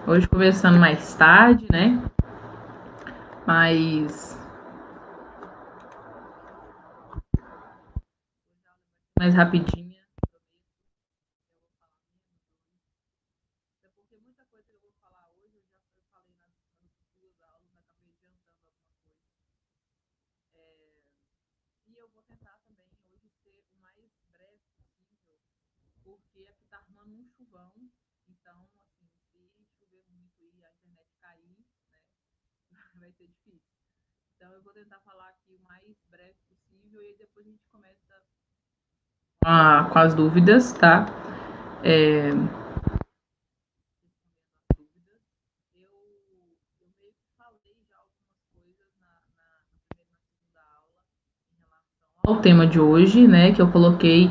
Hoje começando mais tarde, né? Mas mais rapidinha. Até porque muita coisa que eu vou falar hoje, eu já falei nas duas aulas, acabei adiantando alguma coisa. E eu vou tentar também hoje ser o mais breve possível, porque aqui tá arrumando um chuvão. Então, assim, se chover muito e a internet cair, né, vai ser difícil. Então, eu vou tentar falar aqui o mais breve possível e depois a gente começa com as dúvidas, tá? É, dúvidas. Eu meio que falei já algumas coisas na primeira e na segunda aula em relação ao tema de hoje, né? Que eu coloquei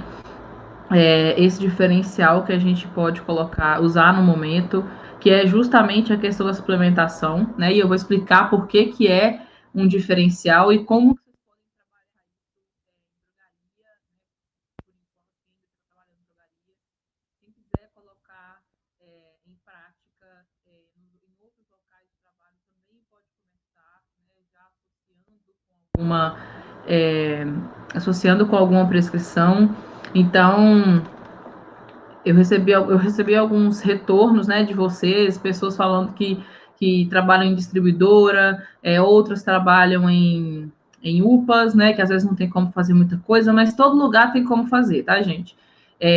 esse diferencial que a gente pode colocar, usar no momento, que é justamente a questão da suplementação, né? E eu vou explicar por que que é um diferencial e como vocês podem trabalhar isso em drogaria, né? Por enquanto, quem ainda está trabalhando em drogaria, quem quiser colocar em prática em outros locais de trabalho também pode começar, né, já associando com alguma prescrição. Então, eu recebi alguns retornos, né, de vocês, pessoas falando que trabalham em distribuidora, outros trabalham em UPAs, né, que às vezes não tem como fazer muita coisa, mas todo lugar tem como fazer, tá, gente?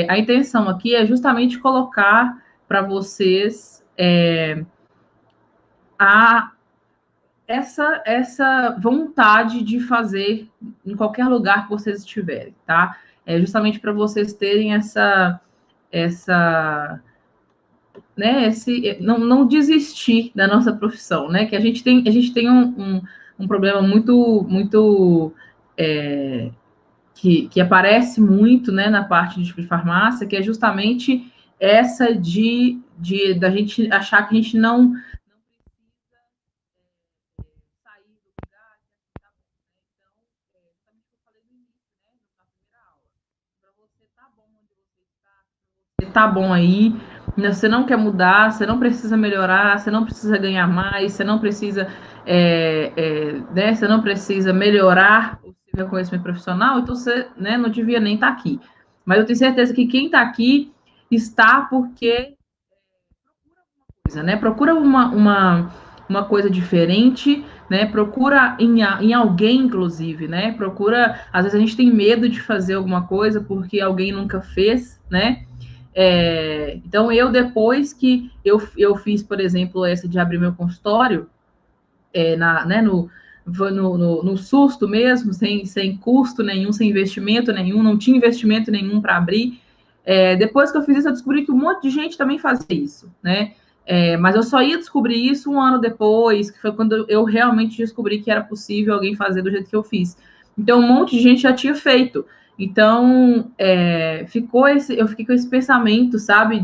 A intenção aqui é justamente colocar para vocês a essa vontade de fazer em qualquer lugar que vocês estiverem, tá? É justamente para vocês terem essa não desistir da nossa profissão, né? Que a gente tem um problema muito que aparece muito, né, na parte de farmácia, que é justamente essa de da gente achar que a gente não precisa sair do lugar, que tá bom, né? Então, justamente o que eu falei no início, né, na primeira aula, para você tá bom onde você está, para você tá bom aí, né, você não quer mudar, você não precisa melhorar, você não precisa ganhar mais, você não precisa, né, você não precisa melhorar o seu reconhecimento profissional, então você, né, não devia nem estar aqui. Mas eu tenho certeza que quem está aqui está porque procura alguma coisa, né? Procura uma coisa diferente, né? Procura em alguém, inclusive, né? Procura. Às vezes a gente tem medo de fazer alguma coisa porque alguém nunca fez, né? Então, depois que eu fiz, por exemplo, essa de abrir meu consultório, né, no susto mesmo, sem custo nenhum, sem investimento nenhum, não tinha investimento nenhum para abrir. Depois que eu fiz isso, eu descobri que um monte de gente também fazia isso, né? Mas eu só ia descobrir isso um ano depois, que foi quando eu realmente descobri que era possível alguém fazer do jeito que eu fiz. Então, um monte de gente já tinha feito. Então, eu fiquei com esse pensamento, sabe,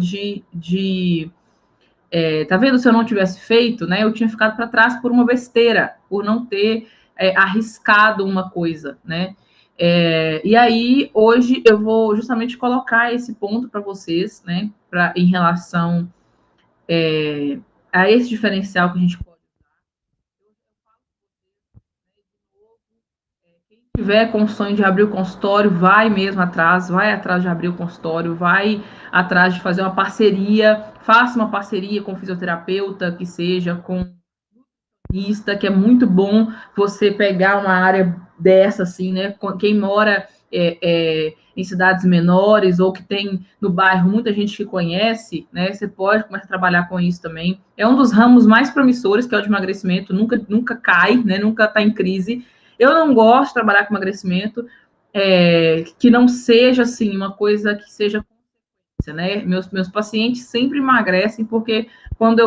tá vendo? Se eu não tivesse feito, né, eu tinha ficado para trás por uma besteira, por não ter arriscado uma coisa, né? E aí, hoje, eu vou justamente colocar esse ponto para vocês, né, em relação a esse diferencial que a gente pode usar. Eu falo com vocês, né, de novo, quem tiver com o sonho de abrir o consultório, vai mesmo atrás, vai atrás de abrir o consultório, vai atrás de fazer uma parceria, faça uma parceria com o fisioterapeuta, que seja com nutricionista, que é muito bom você pegar uma área dessa, assim, né? Quem mora em cidades menores ou que tem no bairro muita gente que conhece, né? Você pode começar a trabalhar com isso também. É um dos ramos mais promissores, que é o de emagrecimento, nunca cai, né? Nunca está em crise. Eu não gosto de trabalhar com emagrecimento que não seja assim uma coisa que seja consequência, né? Meus pacientes sempre emagrecem porque quando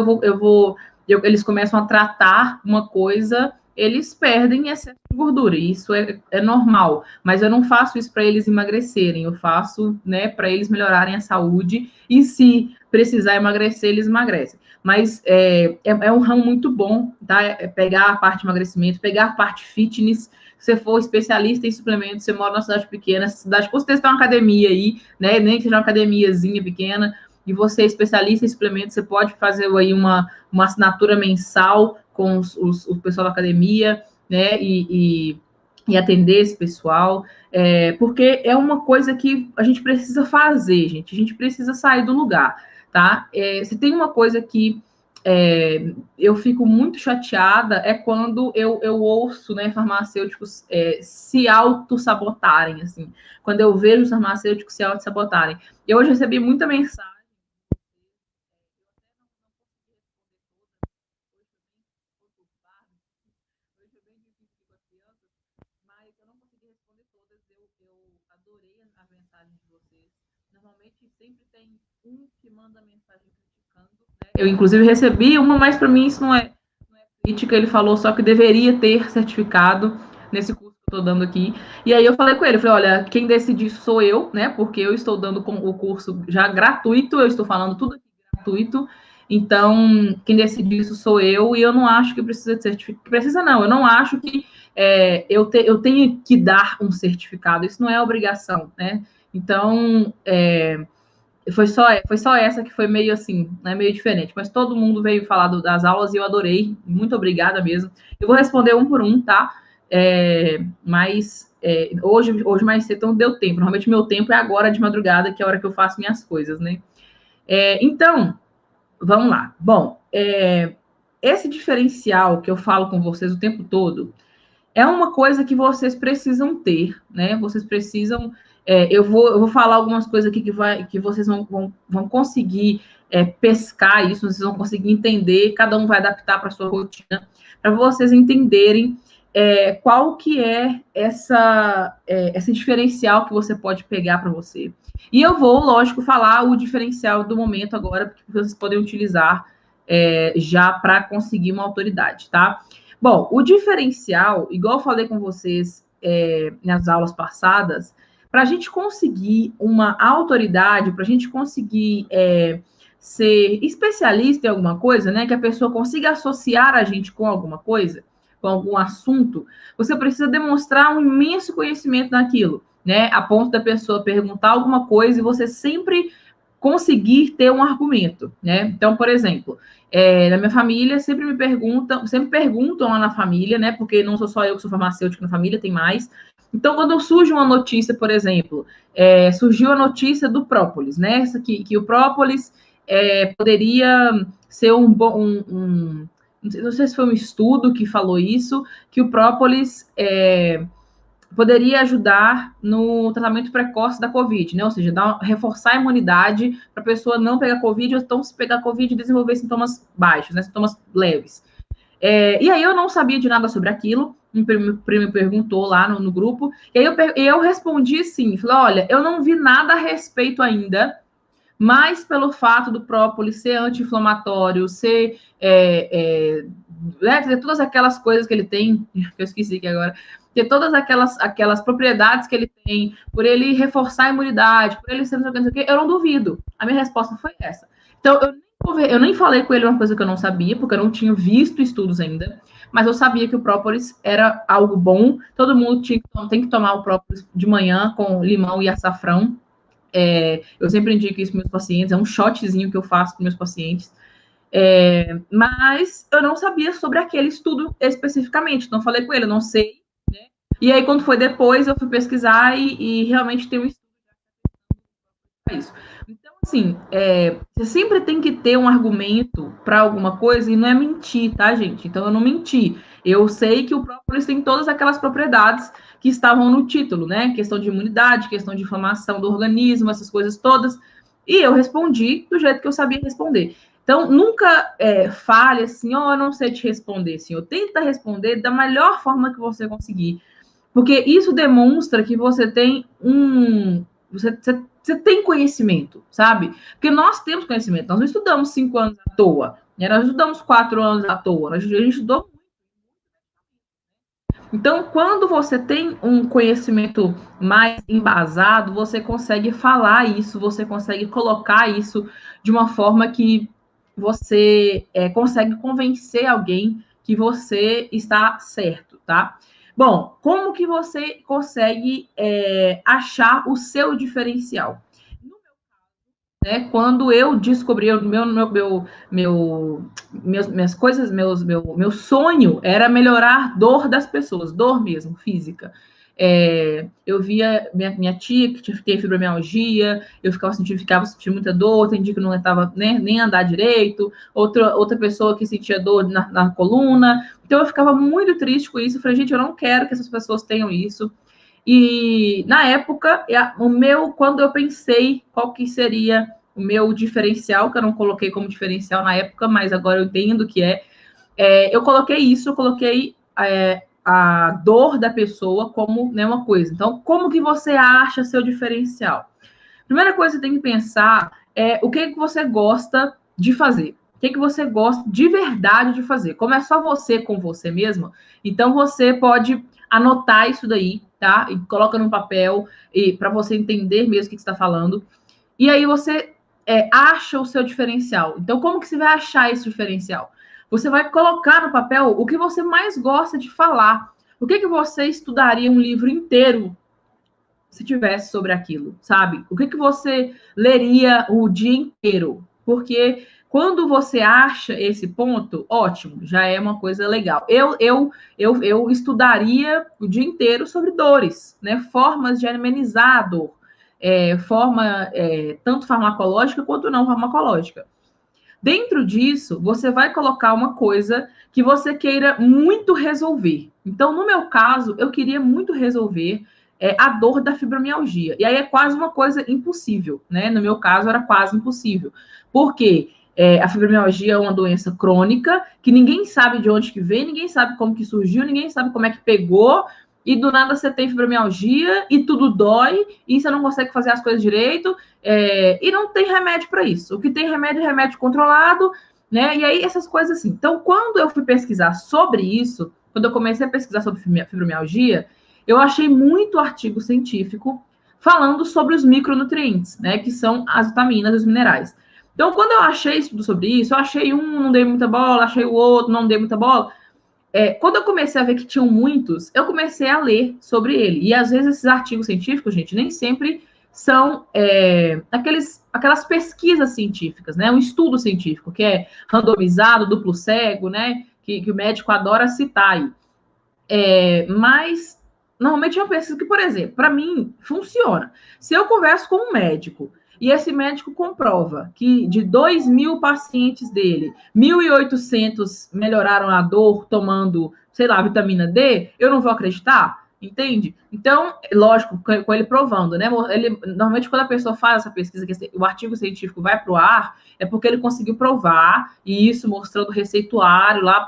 eles começam a tratar uma coisa, eles perdem excesso de gordura. E isso é normal. Mas eu não faço isso para eles emagrecerem. Eu faço, né, para eles melhorarem a saúde. E se precisar emagrecer, eles emagrecem. Mas é um ramo muito bom, tá? Pegar a parte de emagrecimento, pegar a parte fitness. Se você for especialista em suplementos, você mora numa cidade pequena, cidade com certeza tem uma academia aí, né? Nem que seja uma academiazinha pequena, e você é especialista em suplementos, você pode fazer aí uma assinatura mensal com o pessoal da academia, né, e atender esse pessoal, porque é uma coisa que a gente precisa fazer, gente, a gente precisa sair do lugar, tá? Se tem uma coisa que eu fico muito chateada é quando eu ouço, né, farmacêuticos se auto-sabotarem, assim, quando eu vejo os farmacêuticos se auto-sabotarem. Eu hoje recebi muita mensagem. Mas eu não consegui responder todas. Eu adorei a mensagem de vocês. Normalmente sempre tem um que manda mensagem criticando, né? Eu, inclusive, recebi uma, mas para mim isso não é crítica. Ele falou só que deveria ter certificado nesse curso que eu estou dando aqui. E aí eu falei com ele, falei, olha, quem decide isso sou eu, né? Porque eu estou dando o curso já gratuito, eu estou falando tudo aqui gratuito. Então, quem decide isso sou eu, e eu não acho que precisa de certificado. Precisa não, eu não acho que eu tenho que dar um certificado, isso não é obrigação, né? Então, foi só essa que foi meio assim, né, meio diferente, mas todo mundo veio falar das aulas e eu adorei, muito obrigada mesmo. Eu vou responder um por um, tá? Mas hoje mais cedo não deu tempo, normalmente meu tempo é agora de madrugada, que é a hora que eu faço minhas coisas, né? Então, vamos lá. Bom, esse diferencial que eu falo com vocês o tempo todo, é uma coisa que vocês precisam ter, né? Vocês precisam. Eu vou falar algumas coisas aqui que vocês vão conseguir pescar isso, vocês vão conseguir entender, cada um vai adaptar para a sua rotina, para vocês entenderem qual que é esse diferencial que você pode pegar para você. E eu vou, lógico, falar o diferencial do momento agora, porque vocês podem utilizar já para conseguir uma autoridade, tá? Bom, o diferencial, igual eu falei com vocês nas aulas passadas, para a gente conseguir uma autoridade, para a gente conseguir ser especialista em alguma coisa, né, que a pessoa consiga associar a gente com alguma coisa, com algum assunto, você precisa demonstrar um imenso conhecimento naquilo, né, a ponto da pessoa perguntar alguma coisa e você sempre conseguir ter um argumento, né? Então, por exemplo, na minha família sempre perguntam lá na família, né? Porque não sou só eu que sou farmacêutica na família, tem mais. Então, quando surge uma notícia, por exemplo, surgiu a notícia do própolis, né? Essa que o própolis poderia ser não sei se foi um estudo que falou isso, que o própolis poderia ajudar no tratamento precoce da Covid, né? Ou seja, reforçar a imunidade para a pessoa não pegar Covid, ou então, se pegar Covid, desenvolver sintomas baixos, né? Sintomas leves. E aí eu não sabia de nada sobre aquilo, um primo perguntou lá no grupo, e aí eu respondi sim, falei, olha, eu não vi nada a respeito ainda, mas pelo fato do própolis ser anti-inflamatório, ter todas aquelas coisas que ele tem, que eu esqueci aqui agora, ter todas aquelas propriedades que ele tem, por ele reforçar a imunidade, por ele ser não sei o que, eu não duvido. A minha resposta foi essa. Então, eu nem falei com ele uma coisa que eu não sabia, porque eu não tinha visto estudos ainda, mas eu sabia que o própolis era algo bom, todo mundo tem que tomar o própolis de manhã com limão e açafrão. Eu sempre indico isso para meus pacientes, é um shotzinho que eu faço com meus pacientes. Mas eu não sabia sobre aquele estudo especificamente, não falei com ele, eu não sei. Né? E aí, quando foi depois, eu fui pesquisar e realmente tem um estudo para isso. Então, assim, você sempre tem que ter um argumento para alguma coisa e não é mentir, tá, gente? Então, eu não menti. Eu sei que o própolis tem todas aquelas propriedades que estavam no título, né? Questão de imunidade, questão de inflamação do organismo, essas coisas todas. E eu respondi do jeito que eu sabia responder. Então, nunca fale assim, eu não sei te responder, senhor. Tenta responder da melhor forma que você conseguir. Porque isso demonstra que você tem você tem conhecimento, sabe? Porque nós temos conhecimento, nós não estudamos 5 anos à toa, né? Nós estudamos 4 anos à toa, a gente estudou. Então, quando você tem um conhecimento mais embasado, você consegue falar isso, você consegue colocar isso de uma forma que você consegue convencer alguém que você está certo, tá? Bom, como que você consegue achar o seu diferencial? né? Quando eu descobri minhas coisas, meu sonho era melhorar a dor das pessoas, dor mesmo, física. Eu via minha tia que tem fibromialgia, eu ficava sentindo muita dor, tem dia que não estava nem andar direito, outra pessoa que sentia dor na coluna. Então eu ficava muito triste com isso. Eu falei, gente, eu não quero que essas pessoas tenham isso. E na época, quando eu pensei qual que seria o meu diferencial, que eu não coloquei como diferencial na época, mas agora eu entendo que eu coloquei isso, eu coloquei a dor da pessoa como, né, uma coisa. Então, como que você acha seu diferencial? Primeira coisa que você tem que pensar é o que você gosta de fazer. O que você gosta de verdade de fazer. Como é só você com você mesmo, então você pode anotar isso daí, tá? E coloca no papel e para você entender mesmo o que você está falando. E aí você acha o seu diferencial. Então, como que você vai achar esse diferencial? Você vai colocar no papel o que você mais gosta de falar. O que você estudaria um livro inteiro se tivesse sobre aquilo, sabe? O que você leria o dia inteiro? Porque quando você acha esse ponto, ótimo, já é uma coisa legal. Eu estudaria o dia inteiro sobre dores, né? Formas de amenizar a dor, tanto farmacológica quanto não farmacológica. Dentro disso, você vai colocar uma coisa que você queira muito resolver. Então, no meu caso, eu queria muito resolver a dor da fibromialgia. E aí é quase uma coisa impossível, né? No meu caso, era quase impossível. Por quê? A fibromialgia é uma doença crônica que ninguém sabe de onde que vem, ninguém sabe como que surgiu, ninguém sabe como é que pegou, e do nada você tem fibromialgia e tudo dói, e você não consegue fazer as coisas direito, e não tem remédio para isso. O que tem remédio é remédio controlado, né? E aí essas coisas assim. Então, quando eu fui pesquisar sobre isso, quando eu comecei a pesquisar sobre fibromialgia, eu achei muito artigo científico falando sobre os micronutrientes, né? Que são as vitaminas e os minerais. Então, quando eu achei estudo sobre isso, eu achei um, não dei muita bola, achei o outro, não dei muita bola. Quando eu comecei a ver que tinham muitos, eu comecei a ler sobre ele. E às vezes esses artigos científicos, gente, nem sempre são aquelas pesquisas científicas, né? Um estudo científico que é randomizado, duplo cego, né? Que o médico adora citar aí. Mas normalmente é uma pesquisa que, por exemplo, para mim funciona. Se eu converso com um médico e esse médico comprova que de 2.000 pacientes dele, 1.800 melhoraram a dor tomando, sei lá, vitamina D, eu não vou acreditar, entende? Então, lógico, com ele provando, né? Normalmente, quando a pessoa faz essa pesquisa, que o artigo científico vai para o ar, é porque ele conseguiu provar, e isso mostrando o receituário lá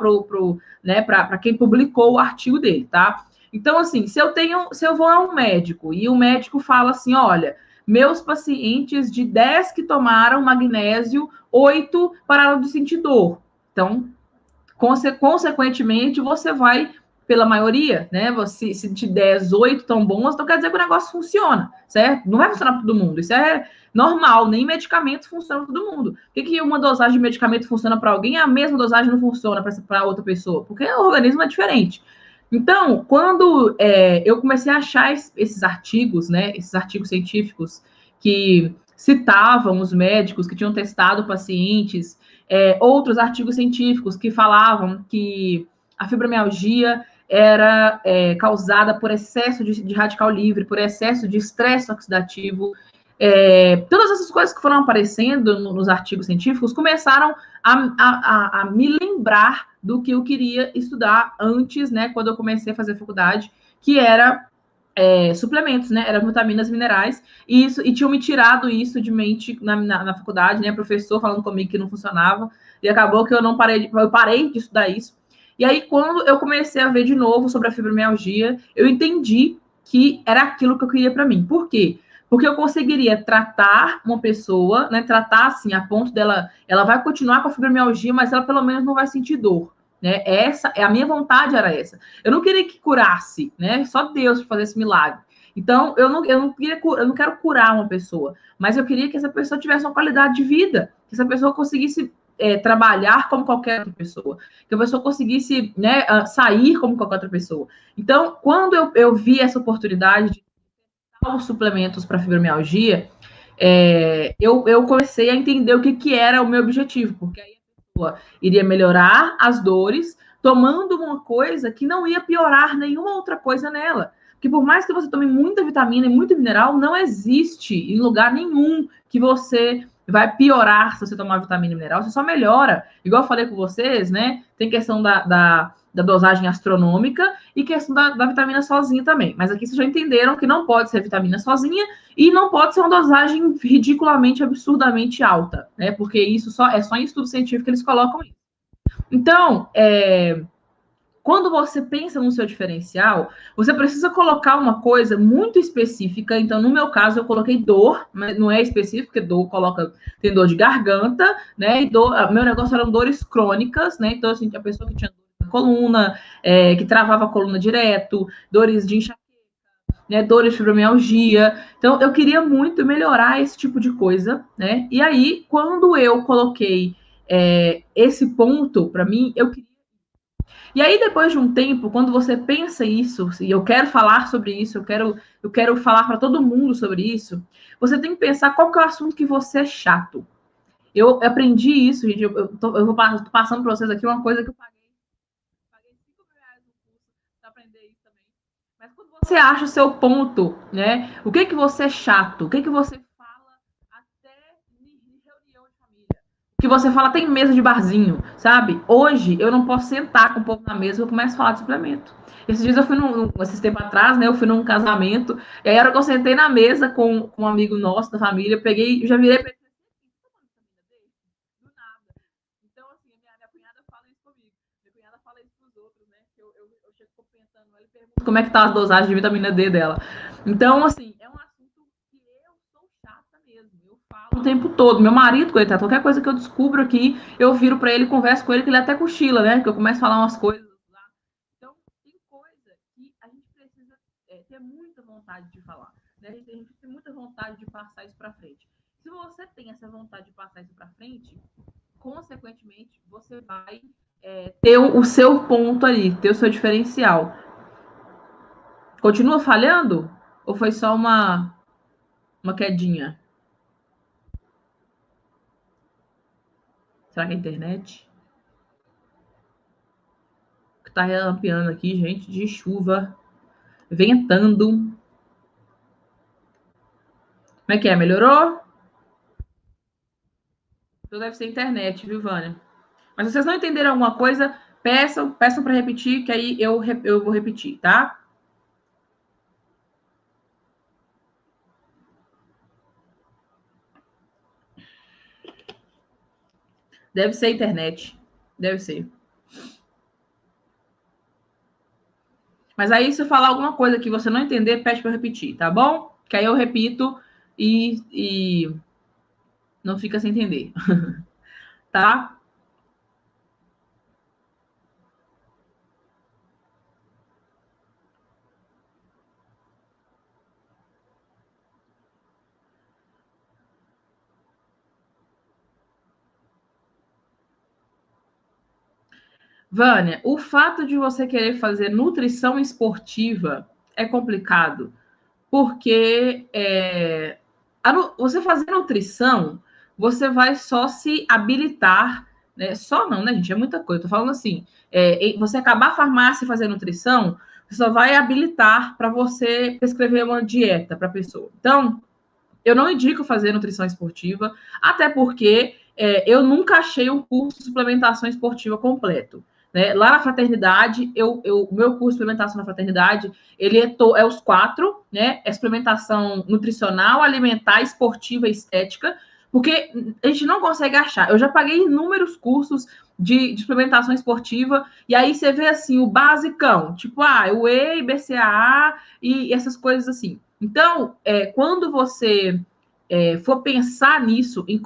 né, para quem publicou o artigo dele, tá? Então, assim, se eu vou a um médico e o médico fala assim, olha, meus pacientes de 10 que tomaram magnésio, 8 pararam de sentir dor. Então, consequentemente, você vai pela maioria, né? Se de 10, 8 tão bons, então quer dizer que o negócio funciona, certo? Não vai funcionar para todo mundo. Isso é normal, nem medicamento funciona para todo mundo. Por que uma dosagem de medicamento funciona para alguém e a mesma dosagem não funciona para outra pessoa? Porque o organismo é diferente. Então, quando eu comecei a achar esses artigos, né, esses artigos científicos que citavam os médicos que tinham testado pacientes, outros artigos científicos que falavam que a fibromialgia era causada por excesso de radical livre, por excesso de estresse oxidativo. Todas essas coisas que foram aparecendo nos artigos científicos começaram a me lembrar do que eu queria estudar antes, né, quando eu comecei a fazer faculdade, que era suplementos, né? Eram vitaminas, minerais, e tinham me tirado isso de mente na faculdade, né? Professor falando comigo que não funcionava, e acabou que eu parei de estudar isso. E aí, quando eu comecei a ver de novo sobre a fibromialgia, eu entendi que era aquilo que eu queria para mim. Por quê? Porque eu conseguiria tratar uma pessoa, né? Tratar assim, a ponto dela, ela vai continuar com a fibromialgia, mas ela pelo menos não vai sentir dor. Né? A minha vontade era essa. Eu não queria que curasse, né? Só Deus para fazer esse milagre. Então, eu não quero curar uma pessoa, mas eu queria que essa pessoa tivesse uma qualidade de vida, que essa pessoa conseguisse trabalhar como qualquer outra pessoa, que a pessoa conseguisse, né, sair como qualquer outra pessoa. Então, quando eu vi essa oportunidade de dar os suplementos para fibromialgia, eu comecei a entender o que era o meu objetivo, porque aí a pessoa iria melhorar as dores tomando uma coisa que não ia piorar nenhuma outra coisa nela. Porque por mais que você tome muita vitamina e muito mineral, não existe em lugar nenhum que você vai piorar se você tomar vitamina e mineral, você só melhora. Igual eu falei com vocês, né? Tem questão da dosagem astronômica e questão da vitamina sozinha também. Mas aqui vocês já entenderam que não pode ser vitamina sozinha e não pode ser uma dosagem ridiculamente, absurdamente alta, né? Porque isso é só em estudo científico que eles colocam isso. Então, quando você pensa no seu diferencial, você precisa colocar uma coisa muito específica. Então, no meu caso, eu coloquei dor, mas não é específico, porque dor tem dor de garganta, né? E meu negócio eram dores crônicas, né? Então, assim, a pessoa que tinha dor na coluna, que travava a coluna direto, dores de enxaqueca, né? Dores de fibromialgia. Então, eu queria muito melhorar esse tipo de coisa, né? E aí, quando eu coloquei esse ponto para mim, eu queria. E aí, depois de um tempo, quando você pensa isso, e eu quero falar sobre isso, eu quero falar para todo mundo sobre isso, você tem que pensar qual que é o assunto que você é chato. Eu aprendi isso, gente. Eu vou passando para vocês aqui uma coisa que eu paguei R$5.000 no curso para aprender isso também. Mas quando você acha o seu ponto, né? O que você é chato? O que você fala até em reunião de família? O que você fala até em mesa de barzinho, sabe? Hoje eu não posso sentar com o povo na mesa e eu começo a falar de suplemento. Esses dias eu fui esses tempos atrás, né? Eu fui num casamento, e aí a hora que eu sentei na mesa com um amigo nosso da família, eu peguei, já virei pra ele. Do nada. Então, assim, minha cunhada fala isso comigo. Minha cunhada fala isso pros outros, né? Eu chego pensando, ela pergunta como é que tá a dosagem de vitamina D dela. Então, assim, é um assunto que eu sou chata mesmo. Eu falo o tempo todo. Meu marido, coitado, qualquer coisa que eu descubro aqui, eu viro pra ele, converso com ele, que ele até cochila, né? Que eu começo a falar umas coisas lá. Então, tem coisa que a gente precisa ter muita vontade de falar. Né? A gente tem muita vontade de passar isso pra frente. Se você tem essa vontade de passar isso pra frente, consequentemente, você vai ter o seu ponto ali, ter o seu diferencial. Continua falhando? Ou foi só uma quedinha? Será que é a internet? Que tá relampeando aqui, gente, de chuva, ventando. Como é que é? Melhorou? Então deve ser internet, viu, Vânia? Mas se vocês não entenderam alguma coisa, peçam para repetir, que aí eu vou repetir, tá? Deve ser internet. Deve ser. Mas aí, se eu falar alguma coisa que você não entender, pede para eu repetir, tá bom? Que aí eu repito e não fica sem entender. Tá? Vânia, o fato de você querer fazer nutrição esportiva é complicado, porque você fazer nutrição, você vai só se habilitar, né? Só não, né, gente? É muita coisa. Tô falando assim, você acabar a farmácia e fazer nutrição, você só vai habilitar para você prescrever uma dieta para a pessoa. Então, eu não indico fazer nutrição esportiva, até porque eu nunca achei um curso de suplementação esportiva completo. Né? Lá na fraternidade, o meu curso de suplementação na fraternidade, ele é os 4, né? É suplementação nutricional, alimentar, esportiva e estética, porque a gente não consegue achar. Eu já paguei inúmeros cursos de suplementação esportiva, e aí você vê assim, o basicão, tipo, o whey, BCAA e essas coisas assim. Então, quando você for pensar nisso, em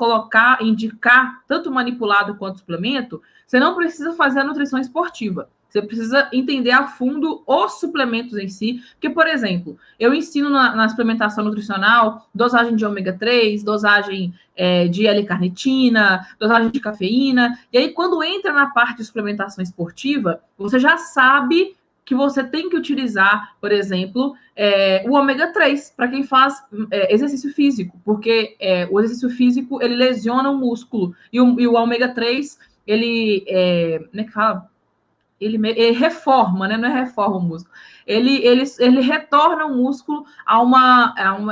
indicar tanto manipulado quanto suplemento, você não precisa fazer a nutrição esportiva. Você precisa entender a fundo os suplementos em si. Porque, por exemplo, eu ensino na suplementação nutricional dosagem de ômega 3, dosagem de L-carnitina, dosagem de cafeína. E aí, quando entra na parte de suplementação esportiva, você já sabe que você tem que utilizar, por exemplo, o ômega 3 para quem faz exercício físico, porque o exercício físico ele lesiona o músculo e o ômega 3 ele como é que fala? Ele reforma, né? Não é reforma o músculo. Ele retorna o músculo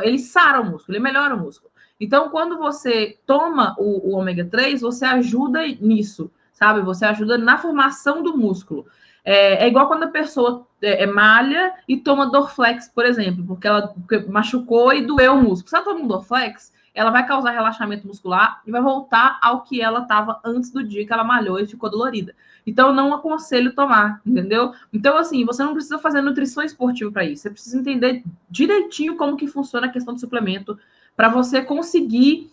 ele sara o músculo, ele melhora o músculo. Então, quando você toma o ômega 3, você ajuda nisso, sabe? Você ajuda na formação do músculo. É igual quando a pessoa malha e toma Dorflex, por exemplo, porque ela machucou e doeu o músculo. Se ela toma um Dorflex, ela vai causar relaxamento muscular e vai voltar ao que ela estava antes do dia que ela malhou e ficou dolorida. Então, eu não aconselho tomar, entendeu? Então, assim, você não precisa fazer nutrição esportiva para isso. Você precisa entender direitinho como que funciona a questão do suplemento para você conseguir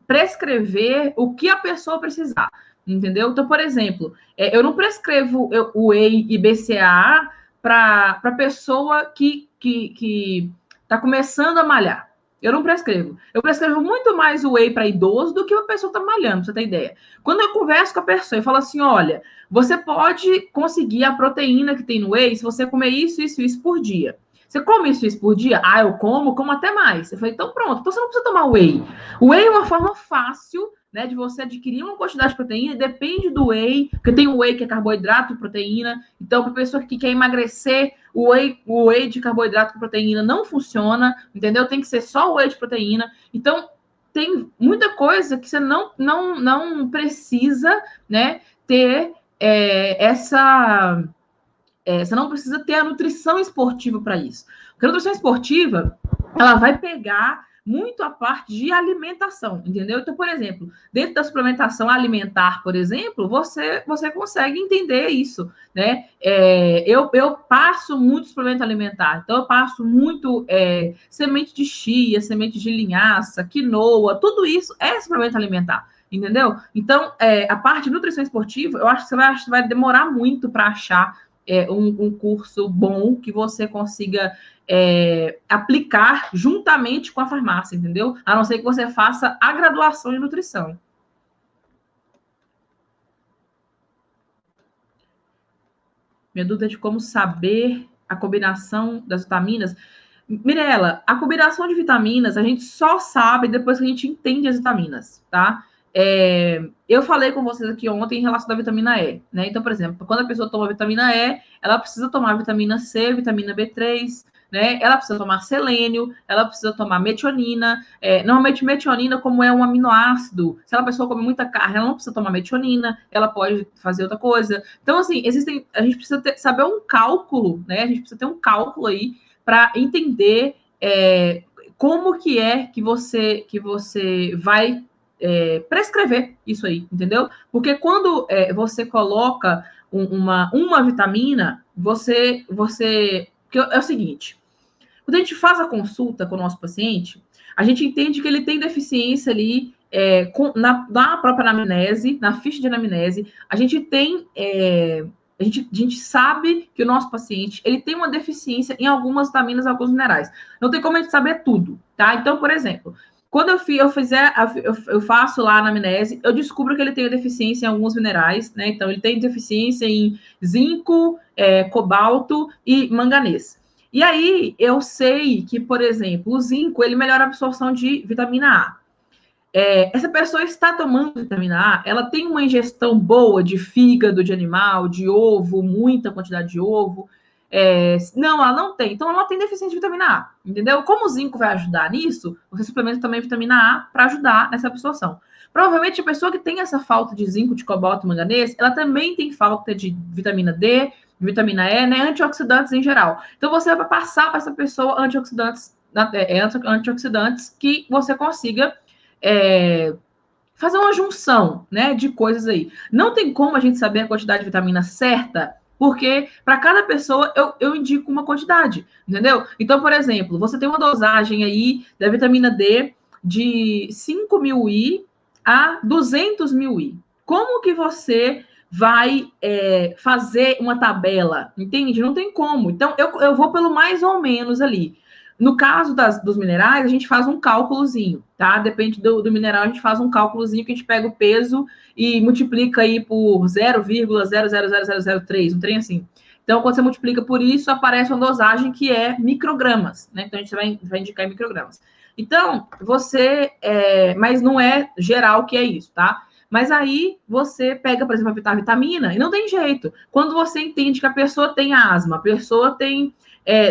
prescrever o que a pessoa precisar, entendeu? Então, por exemplo, eu não prescrevo o Whey e BCAA para pessoa que está começando a malhar. Eu não prescrevo. Eu prescrevo muito mais o whey para idoso do que a pessoa está malhando, pra você ter ideia. Quando eu converso com a pessoa e falo assim, olha, você pode conseguir a proteína que tem no whey se você comer isso, isso, isso por dia. Você come isso por dia? Ah, eu como até mais. Eu falei, então pronto, então você não precisa tomar whey. O whey é uma forma fácil, né, de você adquirir uma quantidade de proteína, depende do whey, porque tem o whey que é carboidrato e proteína. Então, para pessoa que quer emagrecer, o whey de carboidrato com proteína não funciona, entendeu? Tem que ser só o whey de proteína. Então, tem muita coisa que você não precisa, né, ter você não precisa ter a nutrição esportiva para isso. Porque a nutrição esportiva, ela vai pegar muito a parte de alimentação, entendeu? Então, por exemplo, dentro da suplementação alimentar, por exemplo, você consegue entender isso, né? Eu passo muito suplemento alimentar, então eu passo muito semente de chia, semente de linhaça, quinoa, tudo isso é suplemento alimentar, entendeu? Então, a parte de nutrição esportiva, eu acho que você vai demorar muito para achar um curso bom que você consiga aplicar juntamente com a farmácia, entendeu? A não ser que você faça a graduação em nutrição. Minha dúvida é de como saber a combinação das vitaminas. Mirela, a combinação de vitaminas a gente só sabe depois que a gente entende as vitaminas, tá? Eu falei com vocês aqui ontem em relação à vitamina E, né? Então, por exemplo, quando a pessoa toma vitamina E, ela precisa tomar vitamina C, vitamina B3, né? Ela precisa tomar selênio, ela precisa tomar metionina. Normalmente, metionina, como é um aminoácido, se a pessoa come muita carne, ela não precisa tomar metionina, ela pode fazer outra coisa. Então, assim, a gente precisa saber um cálculo, né? A gente precisa ter um cálculo aí para entender como que é que você vai prescrever isso aí, entendeu? Porque quando você coloca uma vitamina, porque é o seguinte, quando a gente faz a consulta com o nosso paciente, a gente entende que ele tem deficiência ali na própria anamnese, na ficha de anamnese, a gente tem a gente sabe que o nosso paciente ele tem uma deficiência em algumas vitaminas, alguns minerais. Não tem como a gente saber tudo, tá? Então, por exemplo, quando eu faço lá na anamnese, eu descubro que ele tem deficiência em alguns minerais, né? Então, ele tem deficiência em zinco, cobalto e manganês. E aí, eu sei que, por exemplo, o zinco, ele melhora a absorção de vitamina A. Essa pessoa está tomando vitamina A, ela tem uma ingestão boa de fígado de animal, de ovo, muita quantidade de ovo. Não, ela não tem. Então, ela tem deficiência de vitamina A, entendeu? Como o zinco vai ajudar nisso, você suplementa também vitamina A para ajudar nessa absorção. Provavelmente, a pessoa que tem essa falta de zinco, de cobalto e manganês, ela também tem falta de vitamina D, vitamina E, né? Antioxidantes em geral. Então, você vai passar para essa pessoa antioxidantes que você consiga fazer uma junção, né, de coisas aí. Não tem como a gente saber a quantidade de vitamina certa, porque para cada pessoa eu indico uma quantidade, entendeu? Então, por exemplo, você tem uma dosagem aí da vitamina D de 5.000 I a 200.000 I. Como que você vai fazer uma tabela, entende? Não tem como. Então, eu vou pelo mais ou menos ali. No caso dos minerais, a gente faz um cálculozinho, tá? Depende do mineral, a gente faz um cálculozinho que a gente pega o peso e multiplica aí por 0,00003, um trem assim. Então, quando você multiplica por isso, aparece uma dosagem que é microgramas, né? Então, a gente vai indicar em microgramas. Então, mas não é geral que é isso, tá? Mas aí você pega, por exemplo, a vitamina e não tem jeito. Quando você entende que a pessoa tem asma, a pessoa tem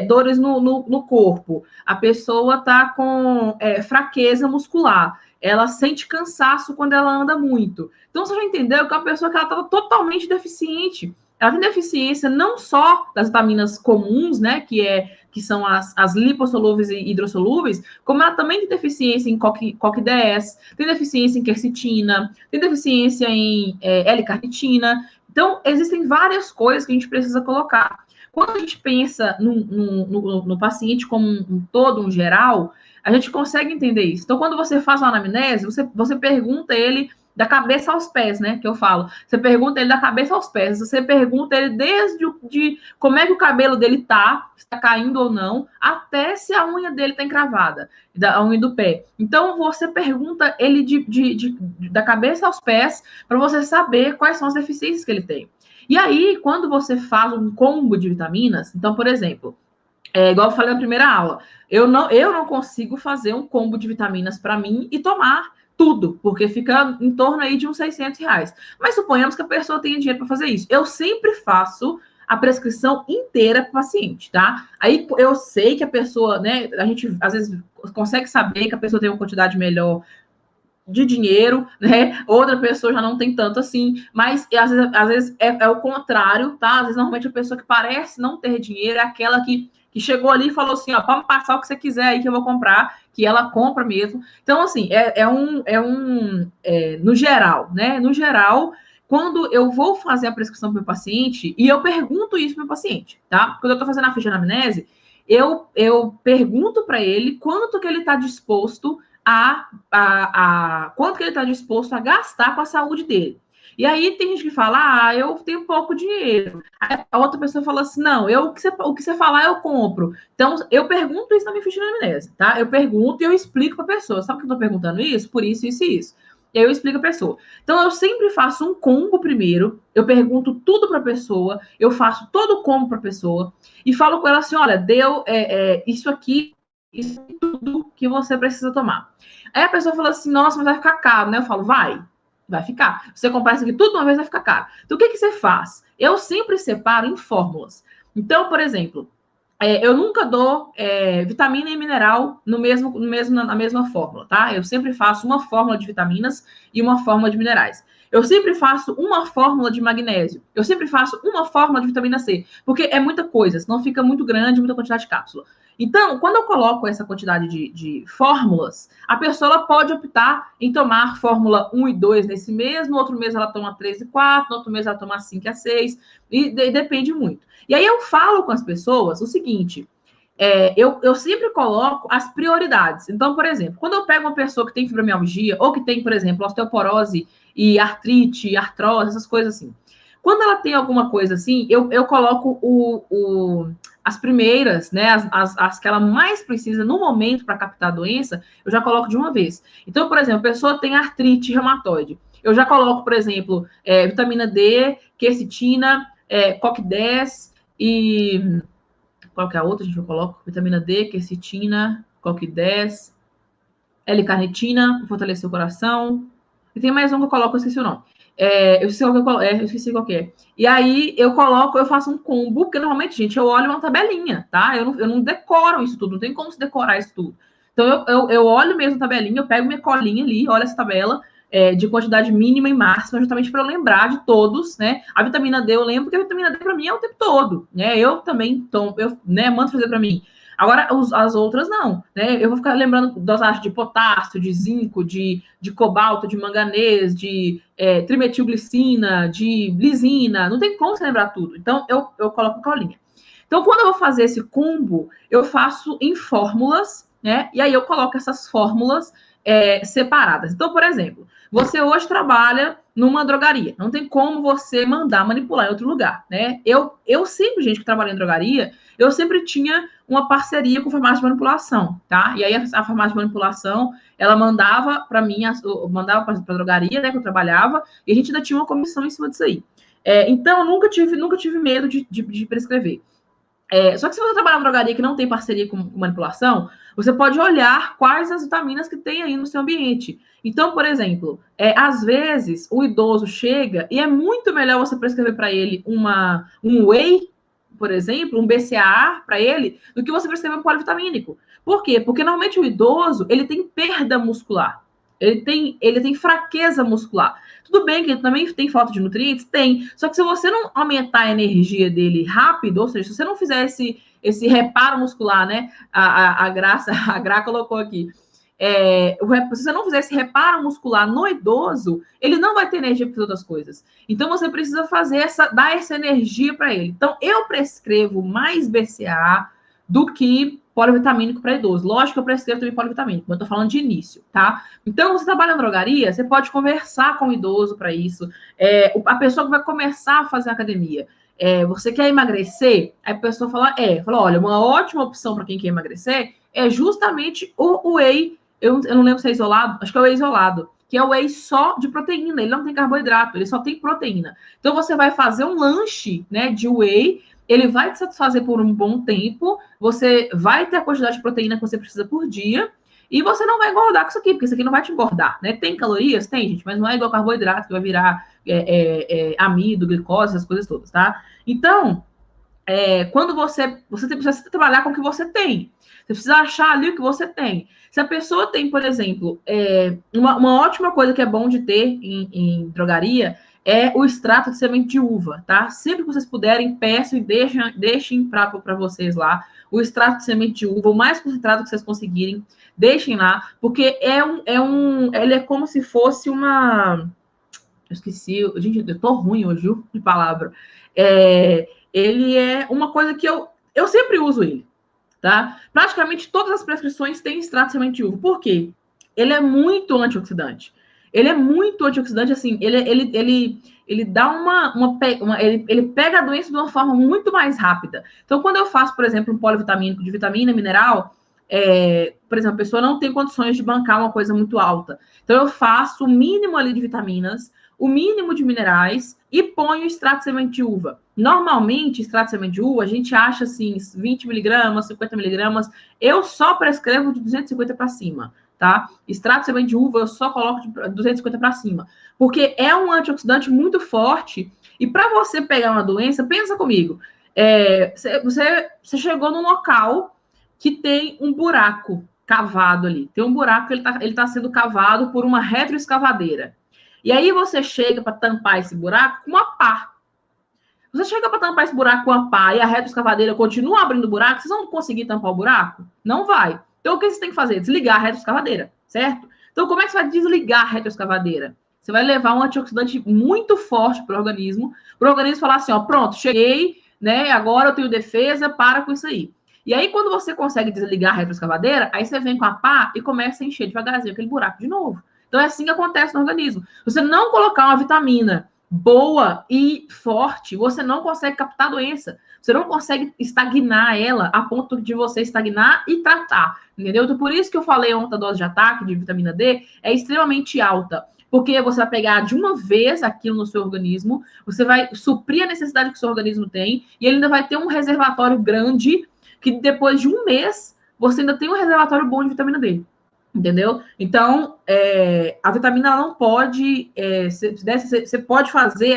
dores no corpo, a pessoa tá com fraqueza muscular, ela sente cansaço quando ela anda muito. Então, você já entendeu que é uma pessoa que ela está totalmente deficiente. Ela tem deficiência não só das vitaminas comuns, né, que são as lipossolúveis e hidrossolúveis, como ela também tem deficiência em CoQ10, tem deficiência em quercetina, tem deficiência em L-carnitina. Então, existem várias coisas que a gente precisa colocar. Quando a gente pensa no paciente como um todo, um geral, a gente consegue entender isso. Então, quando você faz uma anamnese, você pergunta ele da cabeça aos pés, né? Que eu falo. Você pergunta ele da cabeça aos pés. Você pergunta ele desde como é que o cabelo dele tá, se tá caindo ou não, até se a unha dele tá encravada, a unha do pé. Então, você pergunta ele da cabeça aos pés para você saber quais são as deficiências que ele tem. E aí, quando você faz um combo de vitaminas, então, por exemplo, igual eu falei na primeira aula, eu não consigo fazer um combo de vitaminas para mim e tomar tudo, porque fica em torno aí de uns R$600. Mas suponhamos que a pessoa tenha dinheiro para fazer isso. Eu sempre faço a prescrição inteira para o paciente, tá? Aí eu sei que a pessoa, né, a gente às vezes consegue saber que a pessoa tem uma quantidade melhor de dinheiro, né? Outra pessoa já não tem tanto assim, mas às vezes é o contrário, tá? Às vezes, normalmente, a pessoa que parece não ter dinheiro é aquela que chegou ali e falou assim, ó, pode passar o que você quiser aí que eu vou comprar, que ela compra mesmo. Então, assim, no geral, né? No geral, quando eu vou fazer a prescrição para o meu paciente, e eu pergunto isso para o meu paciente, tá? Quando eu estou fazendo a ficha de anamnese, eu pergunto para ele quanto que ele está disposto quanto que ele está disposto a gastar com a saúde dele. E aí tem gente que fala, eu tenho pouco dinheiro. Aí a outra pessoa fala assim, não, o que você falar eu compro. Então, eu pergunto isso na minha ficha de anamnese, tá? Eu pergunto e eu explico para a pessoa. Sabe que eu estou perguntando isso? Por isso, isso e isso. E aí eu explico a pessoa. Então, eu sempre faço um combo primeiro, eu pergunto tudo para a pessoa, eu faço todo o combo para a pessoa e falo com ela assim, olha, deu isso aqui, isso é tudo que você precisa tomar. Aí a pessoa fala assim, nossa, mas vai ficar caro, né? Eu falo, vai ficar. Você comprar isso aqui tudo de uma vez, vai ficar caro. Então, o que você faz? Eu sempre separo em fórmulas. Então, por exemplo, eu nunca dou vitamina e mineral na mesma fórmula, tá? Eu sempre faço uma fórmula de vitaminas e uma fórmula de minerais. Eu sempre faço uma fórmula de magnésio. Eu sempre faço uma fórmula de vitamina C. Porque é muita coisa, senão fica muito grande, muita quantidade de cápsula. Então, quando eu coloco essa quantidade de fórmulas, a pessoa pode optar em tomar fórmula 1 e 2 nesse mês, no outro mês ela toma 3 e 4, no outro mês ela toma 5 e 6, e depende muito. E aí eu falo com as pessoas o seguinte, eu sempre coloco as prioridades. Então, por exemplo, quando eu pego uma pessoa que tem fibromialgia, ou que tem, por exemplo, osteoporose e artrite, artrose, essas coisas assim, quando ela tem alguma coisa assim, eu coloco as primeiras, né, as que ela mais precisa no momento para captar a doença, eu já coloco de uma vez. Então, por exemplo, a pessoa tem artrite reumatoide. Eu já coloco, por exemplo, vitamina D, quercetina, CoQ10 e... Qual que é a outra? Eu coloco vitamina D, quercetina, CoQ10, L-carnitina, para fortalecer o coração. E tem mais um que eu coloco, eu esqueci o nome. Eu esqueci qual que é. E aí eu faço um combo, porque normalmente, gente, eu olho uma tabelinha, tá? Eu não decoro isso tudo, não tem como se decorar isso tudo. Então eu olho mesmo a tabelinha, eu pego minha colinha ali, olho essa tabela de quantidade mínima e máxima, justamente para eu lembrar de todos, né? A vitamina D eu lembro, porque a vitamina D para mim é o tempo todo, né? Eu também tomo, mando fazer para mim. Agora, as outras não, né? Eu vou ficar lembrando dosagem de potássio, de zinco, de cobalto, de manganês, de trimetilglicina, de lisina. Não tem como você lembrar tudo. Então, eu coloco colinha. Então, quando eu vou fazer esse combo, eu faço em fórmulas, né? E aí eu coloco essas fórmulas separadas. Então, por exemplo, você hoje trabalha numa drogaria. Não tem como você mandar manipular em outro lugar, né? Eu sempre, gente, que trabalha em drogaria, eu sempre tinha uma parceria com farmácia de manipulação, tá? E aí a farmácia de manipulação, ela mandava para mim, mandava para a drogaria, né, que eu trabalhava, e a gente ainda tinha uma comissão em cima disso aí. Então, eu nunca tive medo de prescrever. Só que se você trabalhar na drogaria que não tem parceria com manipulação, você pode olhar quais as vitaminas que tem aí no seu ambiente. Então, por exemplo, às vezes o idoso chega e é muito melhor você prescrever para ele um whey, por exemplo, um BCAA para ele, do que você prescrever um polivitamínico. Por quê? Porque normalmente o idoso ele tem perda muscular. Ele tem fraqueza muscular. Tudo bem que ele também tem falta de nutrientes? Tem. Só que se você não aumentar a energia dele rápido, ou seja, se você não fizer esse reparo muscular, né? A Gra colocou aqui. Se você não fizer esse reparo muscular no idoso, ele não vai ter energia para outras coisas. Então você precisa dar essa energia para ele. Então eu prescrevo mais BCAA do que polivitamínico para idoso. Lógico que eu prescrevo também polivitamínico, mas eu tô falando de início, tá? Então, você trabalha na drogaria, você pode conversar com o idoso para isso. A pessoa que vai começar a fazer academia. Você quer emagrecer? Aí a pessoa fala, olha, uma ótima opção para quem quer emagrecer é justamente o whey. Eu não lembro se é isolado, acho que é o whey isolado, que é o whey só de proteína, ele não tem carboidrato, ele só tem proteína. Então, você vai fazer um lanche, né, de whey, ele vai te satisfazer por um bom tempo, você vai ter a quantidade de proteína que você precisa por dia, e você não vai engordar com isso aqui, porque isso aqui não vai te engordar, né? Tem calorias? Tem, gente, mas não é igual carboidrato, que vai virar amido, glicose, essas coisas todas, tá? Então, quando você precisa trabalhar com o que você tem. Você precisa achar ali o que você tem. Se a pessoa tem, por exemplo, uma ótima coisa que é bom de ter em drogaria é o extrato de semente de uva, tá? Sempre que vocês puderem, peçam e deixem para vocês lá o extrato de semente de uva, o mais concentrado que vocês conseguirem, deixem lá, porque ele é como se fosse uma... Eu esqueci, gente, eu tô ruim hoje, viu, de palavra. Ele é uma coisa que eu sempre uso ele, tá? Praticamente todas as prescrições têm extrato de semente de uva. Por quê? Ele é muito antioxidante. Ele é muito antioxidante, assim, ele dá ele pega a doença de uma forma muito mais rápida. Então, quando eu faço, por exemplo, um polivitamínico de vitamina mineral, por exemplo, a pessoa não tem condições de bancar uma coisa muito alta. Então, eu faço o mínimo ali de vitaminas, o mínimo de minerais e ponho extrato de semente de uva. Normalmente, extrato de semente de uva, a gente acha assim, 20 miligramas, 50 miligramas. Eu só prescrevo de 250 para cima, tá? Extrato de semente de uva, eu só coloco de 250 para cima. Porque é um antioxidante muito forte. E para você pegar uma doença, pensa comigo. Você chegou num local que tem um buraco cavado ali. Tem um buraco que ele tá sendo cavado por uma retroescavadeira. E aí você chega para tampar esse buraco com uma pá. Você chega para tampar esse buraco com uma pá e a retroescavadeira continua abrindo buraco, vocês vão conseguir tampar o buraco? Não vai. Então, o que você tem que fazer? Desligar a retroescavadeira, certo? Então, como é que você vai desligar a retroescavadeira? Você vai levar um antioxidante muito forte para o organismo falar assim, ó, pronto, cheguei, né, agora eu tenho defesa, para com isso aí. E aí, quando você consegue desligar a retroescavadeira, aí você vem com a pá e começa a encher devagarzinho aquele buraco de novo. Então, é assim que acontece no organismo. Se você não colocar uma vitamina boa e forte, você não consegue captar a doença. Você não consegue estagnar ela a ponto de você estagnar e tratar, entendeu? Então, por isso que eu falei ontem, a dose de ataque de vitamina D é extremamente alta. Porque você vai pegar de uma vez aquilo no seu organismo, você vai suprir a necessidade que o seu organismo tem, e ele ainda vai ter um reservatório grande, que depois de um mês, você ainda tem um reservatório bom de vitamina D. Entendeu? Então, a vitamina ela não pode... você pode fazer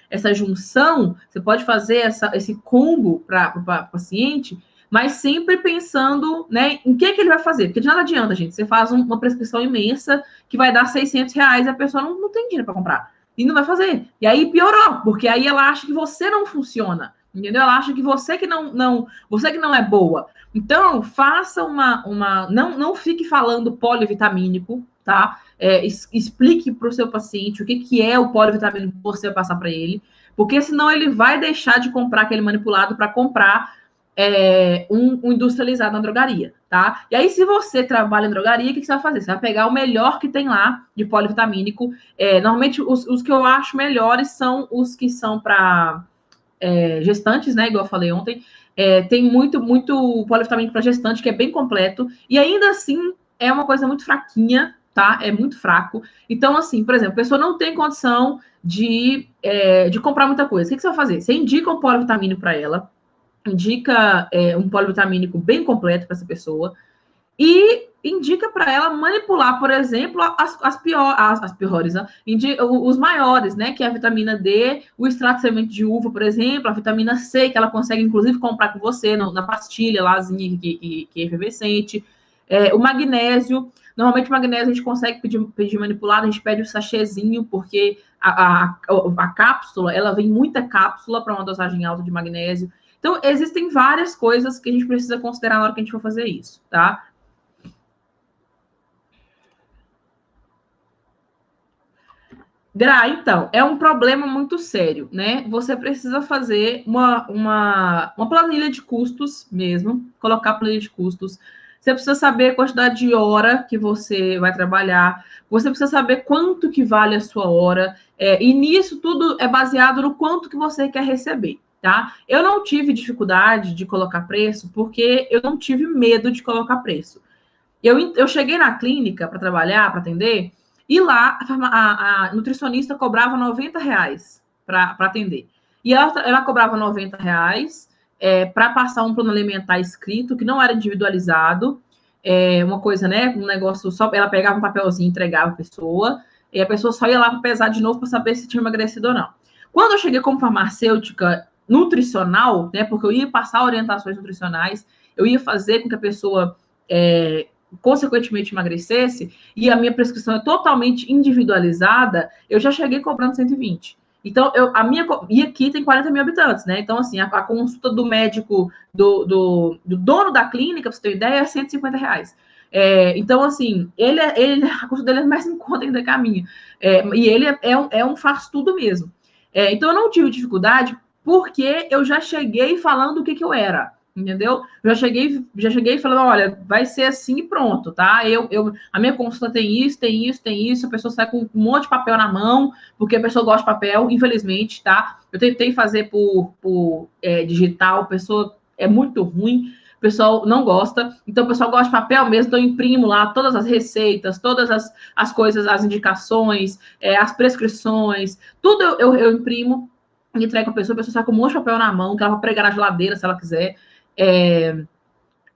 essa junção, você pode fazer esse combo para o paciente, mas sempre pensando, né, em que ele vai fazer. Porque de nada adianta, gente. Você faz uma prescrição imensa que vai dar R$600 e a pessoa não tem dinheiro para comprar. E não vai fazer. E aí piorou, porque aí ela acha que você não funciona. Entendeu? Ela acha que você que não é boa. Então, faça não fique falando polivitamínico, tá? Explique para o seu paciente o que é o polivitamínico que você vai passar para ele, porque senão ele vai deixar de comprar aquele manipulado para comprar um industrializado na drogaria, tá? E aí, se você trabalha em drogaria, o que você vai fazer? Você vai pegar o melhor que tem lá de polivitamínico. Normalmente, os que eu acho melhores são os que são para gestantes, né? Igual eu falei ontem. Tem muito polivitamínico para gestante, que é bem completo, e ainda assim é uma coisa muito fraquinha, tá? É muito fraco. Então, assim, por exemplo, a pessoa não tem condição de comprar muita coisa. O que você vai fazer? Você indica um polivitamínico para ela, indica um polivitamínico bem completo para essa pessoa, e indica para ela manipular, por exemplo, as piores, né? Os maiores, né? Que é a vitamina D, o extrato de semente de uva, por exemplo, a vitamina C, que ela consegue, inclusive, comprar com você na pastilha lázinha que é efervescente, o magnésio. Normalmente, o magnésio a gente consegue pedir manipulado, a gente pede o sachêzinho, porque a cápsula, ela vem muita cápsula para uma dosagem alta de magnésio. Então, existem várias coisas que a gente precisa considerar na hora que a gente for fazer isso, tá? Gra, então, é um problema muito sério, né? Você precisa fazer uma planilha de custos mesmo, colocar planilha de custos. Você precisa saber a quantidade de hora que você vai trabalhar. Você precisa saber quanto que vale a sua hora. E nisso tudo é baseado no quanto que você quer receber, tá? Eu não tive dificuldade de colocar preço porque eu não tive medo de colocar preço. Eu cheguei na clínica para trabalhar, para atender, e lá a nutricionista cobrava R$ 90 para atender. E ela cobrava R$ 90 para passar um plano alimentar escrito, que não era individualizado, uma coisa, né? Um negócio só. Ela pegava um papelzinho, entregava a pessoa, e a pessoa só ia lá para pesar de novo para saber se tinha emagrecido ou não. Quando eu cheguei como farmacêutica nutricional, né? Porque eu ia passar orientações nutricionais, eu ia fazer com que a pessoa consequentemente emagrecesse, e a minha prescrição é totalmente individualizada, eu já cheguei cobrando 120. Então, e aqui tem 40 mil habitantes, né? Então, assim, a consulta do médico, do dono da clínica, pra você ter uma ideia, é R$ 150. Então, assim, a consulta dele é mais em conta ainda que a minha. E ele um faz-tudo mesmo. Então, eu não tive dificuldade porque eu já cheguei falando o que eu era. Entendeu? Já cheguei falando, olha, vai ser assim e pronto, tá? A minha consulta tem isso, tem isso, tem isso, a pessoa sai com um monte de papel na mão, porque a pessoa gosta de papel, infelizmente, tá? Eu tentei fazer por digital, a pessoa é muito ruim, o pessoal não gosta, então o pessoal gosta de papel mesmo, então eu imprimo lá todas as receitas, todas as coisas, as indicações, as prescrições, tudo eu imprimo, entrego a pessoa sai com um monte de papel na mão, que ela vai pregar na geladeira se ela quiser.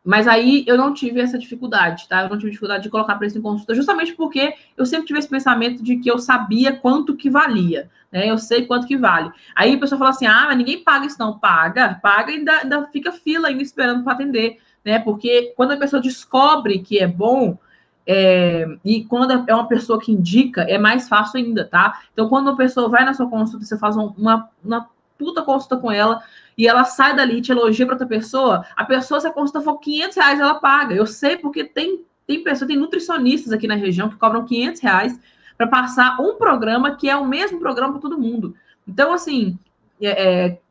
Mas aí eu não tive essa dificuldade, tá? Eu não tive dificuldade de colocar preço em consulta, justamente porque eu sempre tive esse pensamento de que eu sabia quanto que valia, né? Eu sei quanto que vale. Aí a pessoa fala assim, mas ninguém paga isso não. Paga e ainda fica fila ainda esperando para atender, né? Porque quando a pessoa descobre que é bom, e quando é uma pessoa que indica, é mais fácil ainda, tá? Então, quando uma pessoa vai na sua consulta, você faz uma puta consulta com ela, e ela sai dali e te elogia para outra pessoa, a pessoa, se a consulta for R$ 500, ela paga. Eu sei porque tem nutricionistas aqui na região que cobram R$ 500 para passar um programa que é o mesmo programa para todo mundo. Então, assim,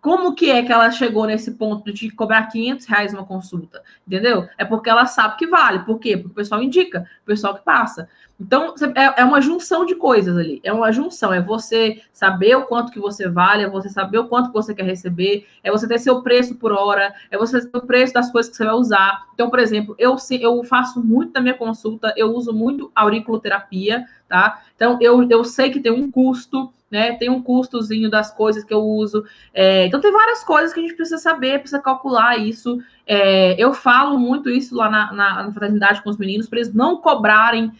como que é que ela chegou nesse ponto de cobrar R$ 500 uma consulta? Entendeu? É porque ela sabe que vale. Por quê? Porque o pessoal indica, o pessoal que passa. Então, é uma junção de coisas ali. É uma junção. É você saber o quanto que você vale, é você saber o quanto que você quer receber, é você ter seu preço por hora, é você ter o preço das coisas que você vai usar. Então, por exemplo, eu faço muito na minha consulta, eu uso muito auriculoterapia, tá? Então, eu sei que tem um custo, né? Tem um custozinho das coisas que eu uso. Então, tem várias coisas que a gente precisa saber, precisa calcular isso. Eu falo muito isso lá na fraternidade com os meninos, para eles não cobrarem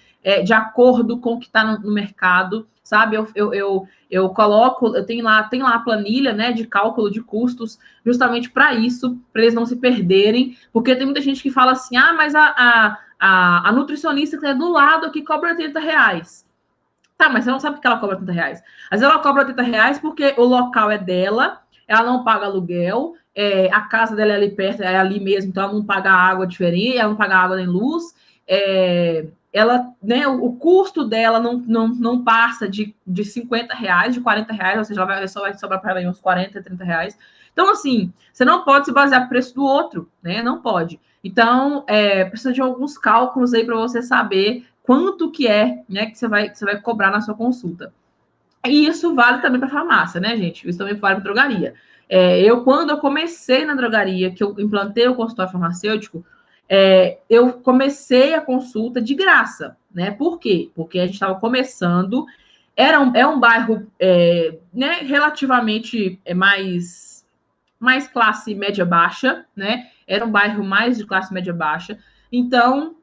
de acordo com o que está no mercado, sabe? Eu coloco, tem lá a planilha, né, de cálculo de custos, justamente para isso, para eles não se perderem, porque tem muita gente que fala assim, mas a nutricionista que é do lado aqui cobra R$ 80. Tá, mas você não sabe por que ela cobra R$ 80. Às vezes ela cobra R$ 80 porque o local é dela, ela não paga aluguel, a casa dela é ali perto, é ali mesmo, então ela não paga água diferente, ela não paga água nem luz, ela, né, o custo dela não passa de R$ 50, de R$ 40, ou seja, ela só vai sobrar para ela uns R$ 40, R$ 30. Então, assim, você não pode se basear no preço do outro, né? Não pode. Então, precisa de alguns cálculos aí para você saber quanto que é, né, que você vai cobrar na sua consulta. E isso vale também para farmácia, né, gente? Isso também vale para drogaria. Quando eu comecei na drogaria, que eu implantei o consultório farmacêutico, eu comecei a consulta de graça, né? Por quê? Porque a gente estava começando, é um bairro né, relativamente mais classe média baixa, né? Era um bairro mais de classe média baixa. Então,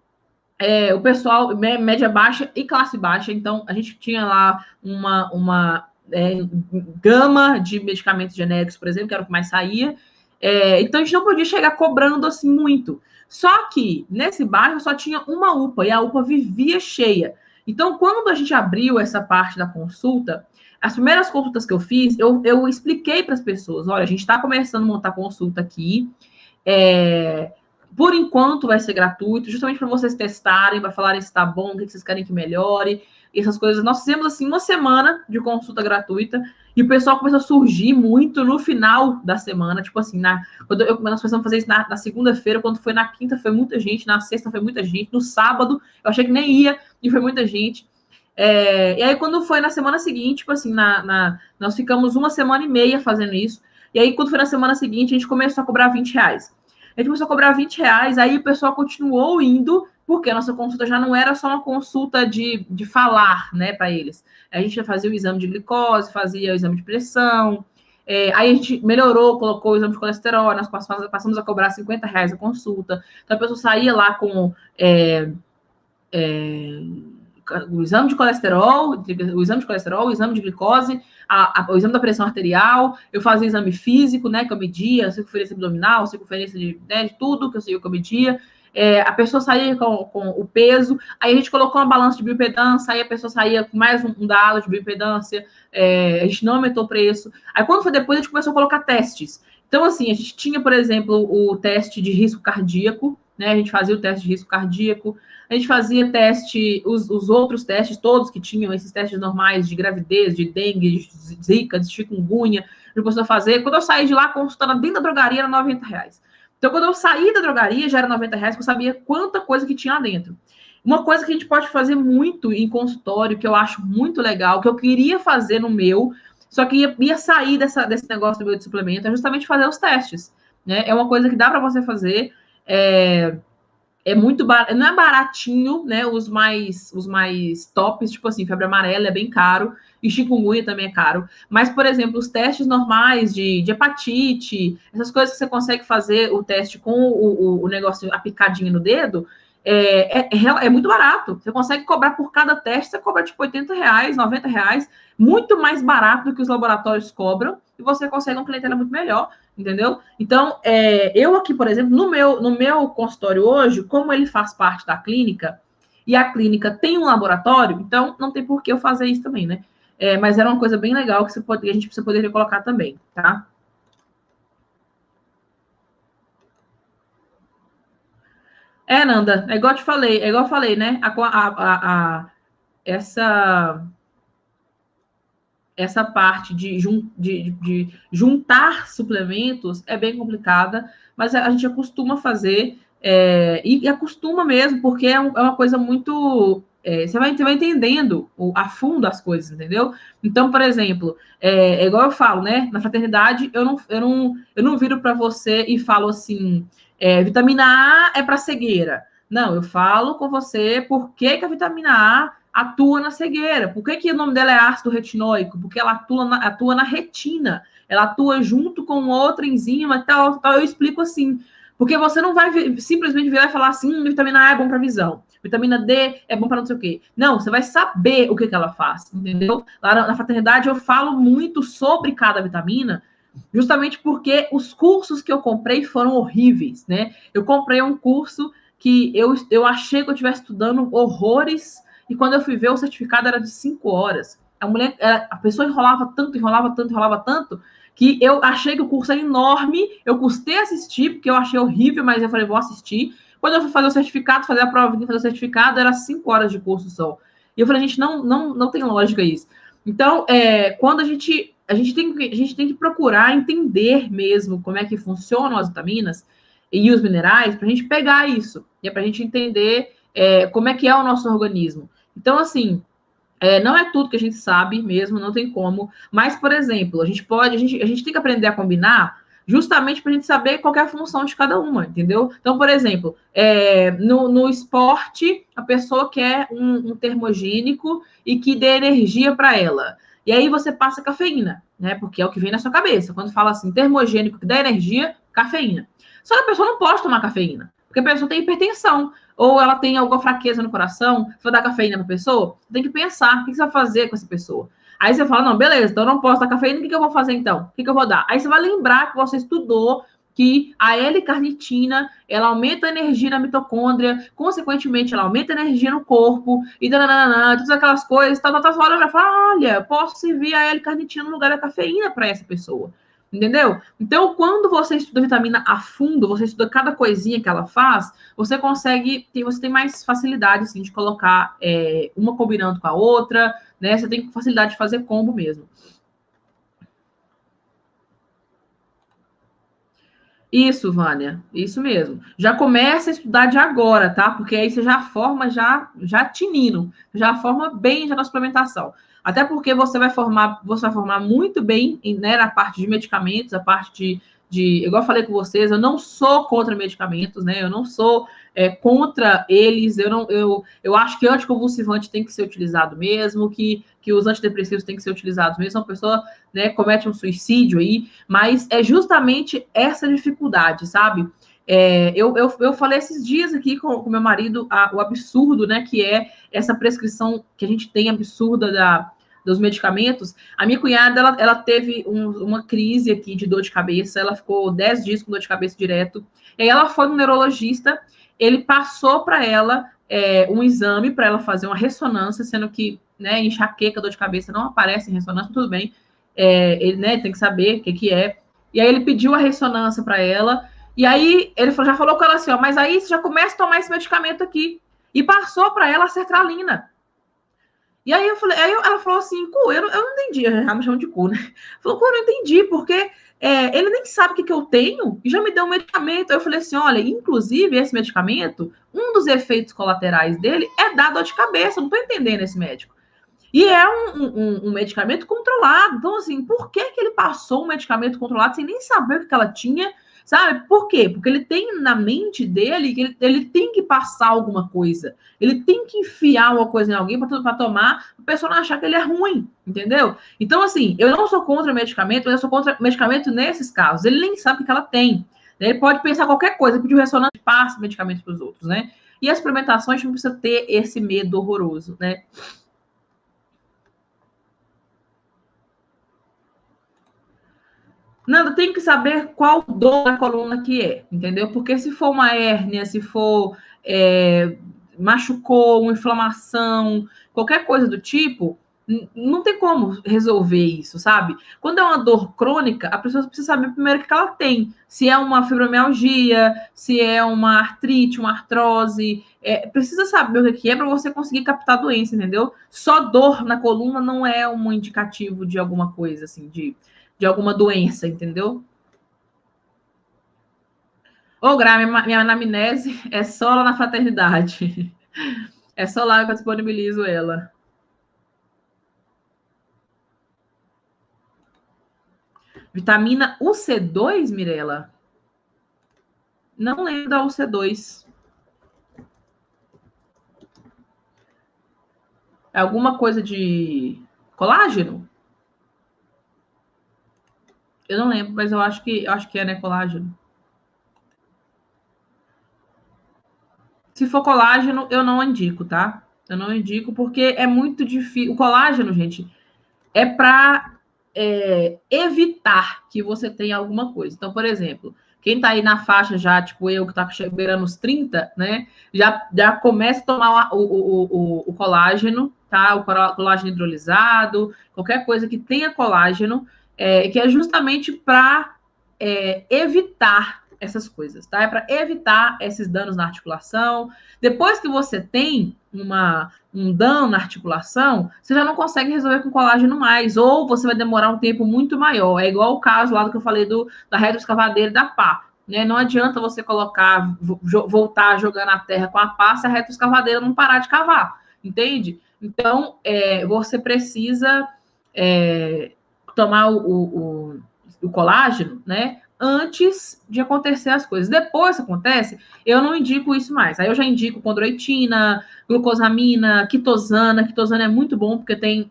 o pessoal, média baixa e classe baixa, então a gente tinha lá uma gama de medicamentos genéricos, por exemplo, que era o que mais saía. Então a gente não podia chegar cobrando assim muito. Só que nesse bairro só tinha uma UPA e a UPA vivia cheia. Então, quando a gente abriu essa parte da consulta, as primeiras consultas que eu fiz, eu expliquei para as pessoas: olha, a gente está começando a montar consulta aqui. Por enquanto vai ser gratuito, justamente para vocês testarem, para falarem se está bom, o que vocês querem que melhore, essas coisas. Nós fizemos assim uma semana de consulta gratuita e o pessoal começou a surgir muito no final da semana, tipo assim, nós começamos a fazer isso na segunda-feira, quando foi na quinta foi muita gente, na sexta foi muita gente, no sábado eu achei que nem ia e foi muita gente. E aí quando foi na semana seguinte, tipo assim, nós ficamos uma semana e meia fazendo isso, e aí quando foi na semana seguinte a gente começou a cobrar R$20. A gente começou a cobrar R$20, aí o pessoal continuou indo, porque a nossa consulta já não era só uma consulta de falar, né, para eles. A gente já fazia o exame de glicose, fazia o exame de pressão, aí a gente melhorou, colocou o exame de colesterol, nós passamos a cobrar R$50 a consulta. Então a pessoa saía lá com o exame de colesterol, o exame de glicose, o exame da pressão arterial, eu fazia exame físico, né, que eu media, circunferência abdominal, circunferência de tudo que eu media. A pessoa saía com o peso, aí a gente colocou uma balança de bioimpedância, aí a pessoa saía com mais um dado de bioimpedância, a gente não aumentou o preço. Aí quando foi depois, a gente começou a colocar testes. Então, assim, a gente tinha, por exemplo, o teste de risco cardíaco, né, a gente fazia o teste de risco cardíaco, a gente fazia os outros testes, todos que tinham esses testes normais de gravidez, de dengue, de zika, de chikungunya, a gente começou a fazer. Quando eu saí de lá, consultando dentro da drogaria, era R$90. Então, quando eu saí da drogaria, já era R$90, porque eu sabia quanta coisa que tinha lá dentro. Uma coisa que a gente pode fazer muito em consultório, que eu acho muito legal, que eu queria fazer no meu, só que ia sair desse negócio do meu de suplemento, é justamente fazer os testes. Né? É uma coisa que dá para você fazer. Muito barato, não é baratinho, né? Os mais tops, tipo assim, febre amarela é bem caro, e chikungunya também é caro. Mas, por exemplo, os testes normais de hepatite, essas coisas que você consegue fazer o teste com o negócio, a picadinha no dedo, é muito barato. Você consegue cobrar por cada teste, você cobra tipo R$80, R$90, muito mais barato do que os laboratórios cobram, e você consegue uma clientela muito melhor. Entendeu? Então, eu aqui, por exemplo, no meu consultório hoje, como ele faz parte da clínica, e a clínica tem um laboratório, então não tem por que eu fazer isso também, né? Mas era uma coisa bem legal que a gente poderia colocar também, tá? Nanda, é igual eu falei, né? Essa parte de juntar suplementos é bem complicada, mas a gente acostuma fazer, e acostuma mesmo, porque é uma coisa muito. Você vai entendendo a fundo as coisas, entendeu? Então, por exemplo, igual eu falo, né? Na fraternidade, eu não viro para você e falo assim: vitamina A é para cegueira. Não, eu falo com você por que a vitamina A atua na cegueira. Por que o nome dela é ácido retinóico? Porque ela atua na retina. Ela atua junto com outra enzima e tal. Eu explico assim. Porque você não vai simplesmente virar e falar assim, vitamina A é bom para visão, vitamina D é bom para não sei o quê. Não, você vai saber o que ela faz, entendeu? Lá na fraternidade eu falo muito sobre cada vitamina, justamente porque os cursos que eu comprei foram horríveis, né? Eu comprei um curso que eu achei que eu estivesse estudando horrores, e quando eu fui ver, o certificado era de 5 horas. A pessoa enrolava tanto, que eu achei que o curso era enorme, eu custei assistir, porque eu achei horrível, mas eu falei, vou assistir. Quando eu fui fazer o certificado, fazer a prova de fazer o certificado, era 5 horas de curso só. E eu falei, gente, não tem lógica isso. Então, quando a gente tem que procurar entender mesmo como é que funcionam as vitaminas e os minerais, para a gente pegar isso, e para a gente entender como é que é o nosso organismo. Então, assim, não é tudo que a gente sabe mesmo, não tem como. Mas, por exemplo, a gente tem que aprender a combinar, justamente para a gente saber qual é a função de cada uma, entendeu? Então, por exemplo, no esporte, a pessoa quer um termogênico e que dê energia para ela. E aí você passa cafeína, né? Porque é o que vem na sua cabeça. Quando fala assim, termogênico que dá energia, cafeína. Só que a pessoa não pode tomar cafeína, porque a pessoa tem hipertensão, ou ela tem alguma fraqueza no coração, você vai dar cafeína para a pessoa, tem que pensar, o que você vai fazer com essa pessoa? Aí você fala, não, beleza, então eu não posso dar cafeína, o que eu vou fazer então? O que eu vou dar? Aí você vai lembrar que você estudou que a L-carnitina, ela aumenta a energia na mitocôndria, consequentemente, ela aumenta a energia no corpo, e dananana, todas aquelas coisas, tá hora vai falar, olha, posso servir a L-carnitina no lugar da cafeína para essa pessoa. Entendeu? Então, quando você estuda vitamina a fundo, você estuda cada coisinha que ela faz, você consegue, você tem mais facilidade, assim, de colocar uma combinando com a outra, né? Você tem facilidade de fazer combo mesmo. Isso, Vânia, isso mesmo. Já começa a estudar de agora, tá? Porque aí você já forma já tinino, já forma bem já na suplementação. Até porque você vai formar muito bem, né, na parte de medicamentos, a parte igual eu falei com vocês, eu não sou contra medicamentos, né? Eu não sou contra eles, eu acho que anticonvulsivante tem que ser utilizado mesmo, que os antidepressivos têm que ser utilizados mesmo, a pessoa, né, comete um suicídio aí, mas é justamente essa dificuldade, sabe? Eu falei esses dias aqui com meu marido o absurdo, né, que é essa prescrição que a gente tem absurda dos medicamentos. A minha cunhada, ela teve uma crise aqui de dor de cabeça, ela ficou 10 dias com dor de cabeça direto, e aí ela foi no neurologista, ele passou para ela um exame para ela fazer uma ressonância, sendo que, né, enxaqueca, dor de cabeça não aparece em ressonância, tudo bem, ele, né, tem que saber o que é. E aí ele pediu a ressonância para ela, e aí ele já falou com ela assim, ó, mas aí você já começa a tomar esse medicamento aqui. E passou para ela a sertralina. E aí eu falei, ela falou assim, Cu, eu não entendi, ela me chamou de Cu, né? Falou, Cu, eu não entendi, porque ele nem sabe o que eu tenho e já me deu um medicamento. Aí eu falei assim, olha, inclusive esse medicamento, um dos efeitos colaterais dele é dar dor de cabeça, eu não tô entendendo esse médico. E é um medicamento controlado. Então, assim, por que ele passou um medicamento controlado sem nem saber o que ela tinha? Sabe? Por quê? Porque ele tem na mente dele que ele tem que passar alguma coisa. Ele tem que enfiar uma coisa em alguém para tomar, a pessoa não achar que ele é ruim, entendeu? Então, assim, eu não sou contra medicamento, mas eu sou contra medicamento nesses casos. Ele nem sabe o que ela tem. Ele pode pensar qualquer coisa, pedir ressonância, passa medicamento para os outros, né? E as suplementações não precisa ter esse medo horroroso, né? Nanda, tem que saber qual dor da coluna que é, entendeu? Porque se for uma hérnia, se for machucou, uma inflamação, qualquer coisa do tipo, não tem como resolver isso, sabe? Quando é uma dor crônica, a pessoa precisa saber primeiro o que ela tem. Se é uma fibromialgia, se é uma artrite, uma artrose. Precisa saber o que é para você conseguir captar a doença, entendeu? Só dor na coluna não é um indicativo de alguma coisa, assim, de alguma doença, entendeu? Ô, Gra, minha anamnese é só lá na fraternidade. É só lá que eu disponibilizo ela. Vitamina UC2, Mirella? Não lembro da UC2. É alguma coisa de colágeno? Eu não lembro, mas eu acho que é, né, colágeno. Se for colágeno, eu não indico, tá? Eu não indico porque é muito difícil. O colágeno, gente, é para evitar que você tenha alguma coisa. Então, por exemplo, quem está aí na faixa já, tipo eu, que está beirando os 30, né? Já começa a tomar o colágeno, tá? O colágeno hidrolisado, qualquer coisa que tenha colágeno, que é justamente para evitar essas coisas, tá? É para evitar esses danos na articulação. Depois que você tem um dano na articulação, você já não consegue resolver com colágeno mais, ou você vai demorar um tempo muito maior. É igual o caso lá do que eu falei da retroescavadeira e da pá. Né? Não adianta você colocar, voltar a jogar na terra com a pá se a retroescavadeira não parar de cavar, entende? Então, você precisa tomar o colágeno, né? antes de acontecer as coisas. Depois que acontece, eu não indico isso mais. Aí eu já indico condroitina, glucosamina, quitosana. Quitosana é muito bom porque tem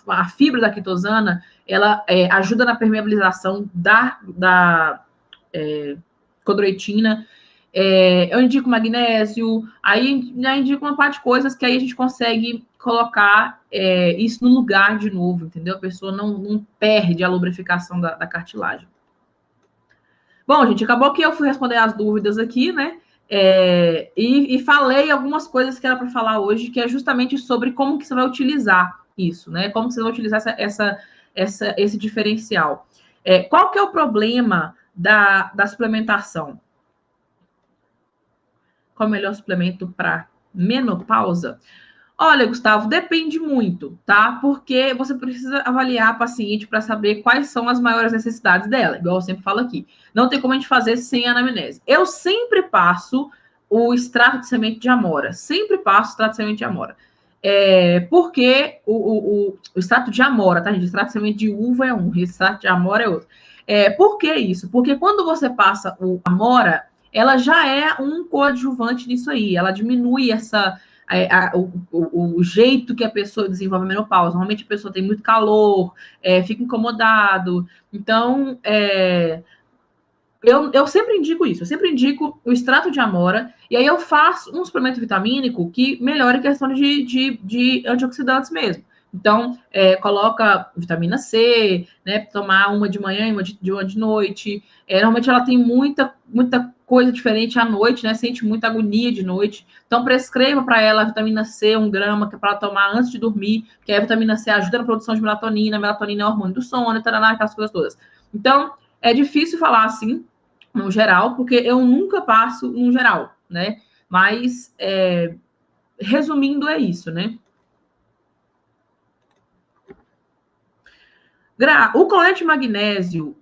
a fibra da quitosana, ela ajuda na permeabilização da condroitina. Eu indico magnésio, aí já indico uma parte de coisas que aí a gente consegue colocar isso no lugar de novo, entendeu? A pessoa não perde a lubrificação da cartilagem. Bom, gente, acabou que eu fui responder as dúvidas aqui, né? E falei algumas coisas que era para falar hoje, que é justamente sobre como que você vai utilizar isso, né? Como que você vai utilizar esse diferencial. Qual que é o problema da suplementação? Qual o melhor suplemento para menopausa? Olha, Gustavo, depende muito, tá? Porque você precisa avaliar a paciente para saber quais são as maiores necessidades dela, igual eu sempre falo aqui. Não tem como a gente fazer sem anamnese. Eu sempre passo o extrato de semente de amora. Sempre passo o extrato de semente de amora. Porque o extrato de amora, tá, gente? O extrato de semente de uva é um, o extrato de amora é outro. Por que isso? Porque quando você passa o amora, ela já é um coadjuvante nisso aí. Ela diminui o jeito que a pessoa desenvolve a menopausa. Normalmente a pessoa tem muito calor, fica incomodado. Então, eu sempre indico isso. Eu sempre indico o extrato de amora. E aí eu faço um suplemento vitamínico que melhora a questão de antioxidantes mesmo. Então, coloca vitamina C, né? Tomar uma de manhã e uma de noite. Normalmente ela tem muita coisa diferente à noite, né? Sente muita agonia de noite. Então, prescreva para ela a vitamina C, 1 grama, que é para tomar antes de dormir, que a vitamina C ajuda na produção de melatonina. A melatonina é o hormônio do sono, taraná, aquelas coisas todas. Então, é difícil falar assim, no geral, porque eu nunca passo no geral, né? Mas, resumindo, é isso, né? O cloreto de magnésio,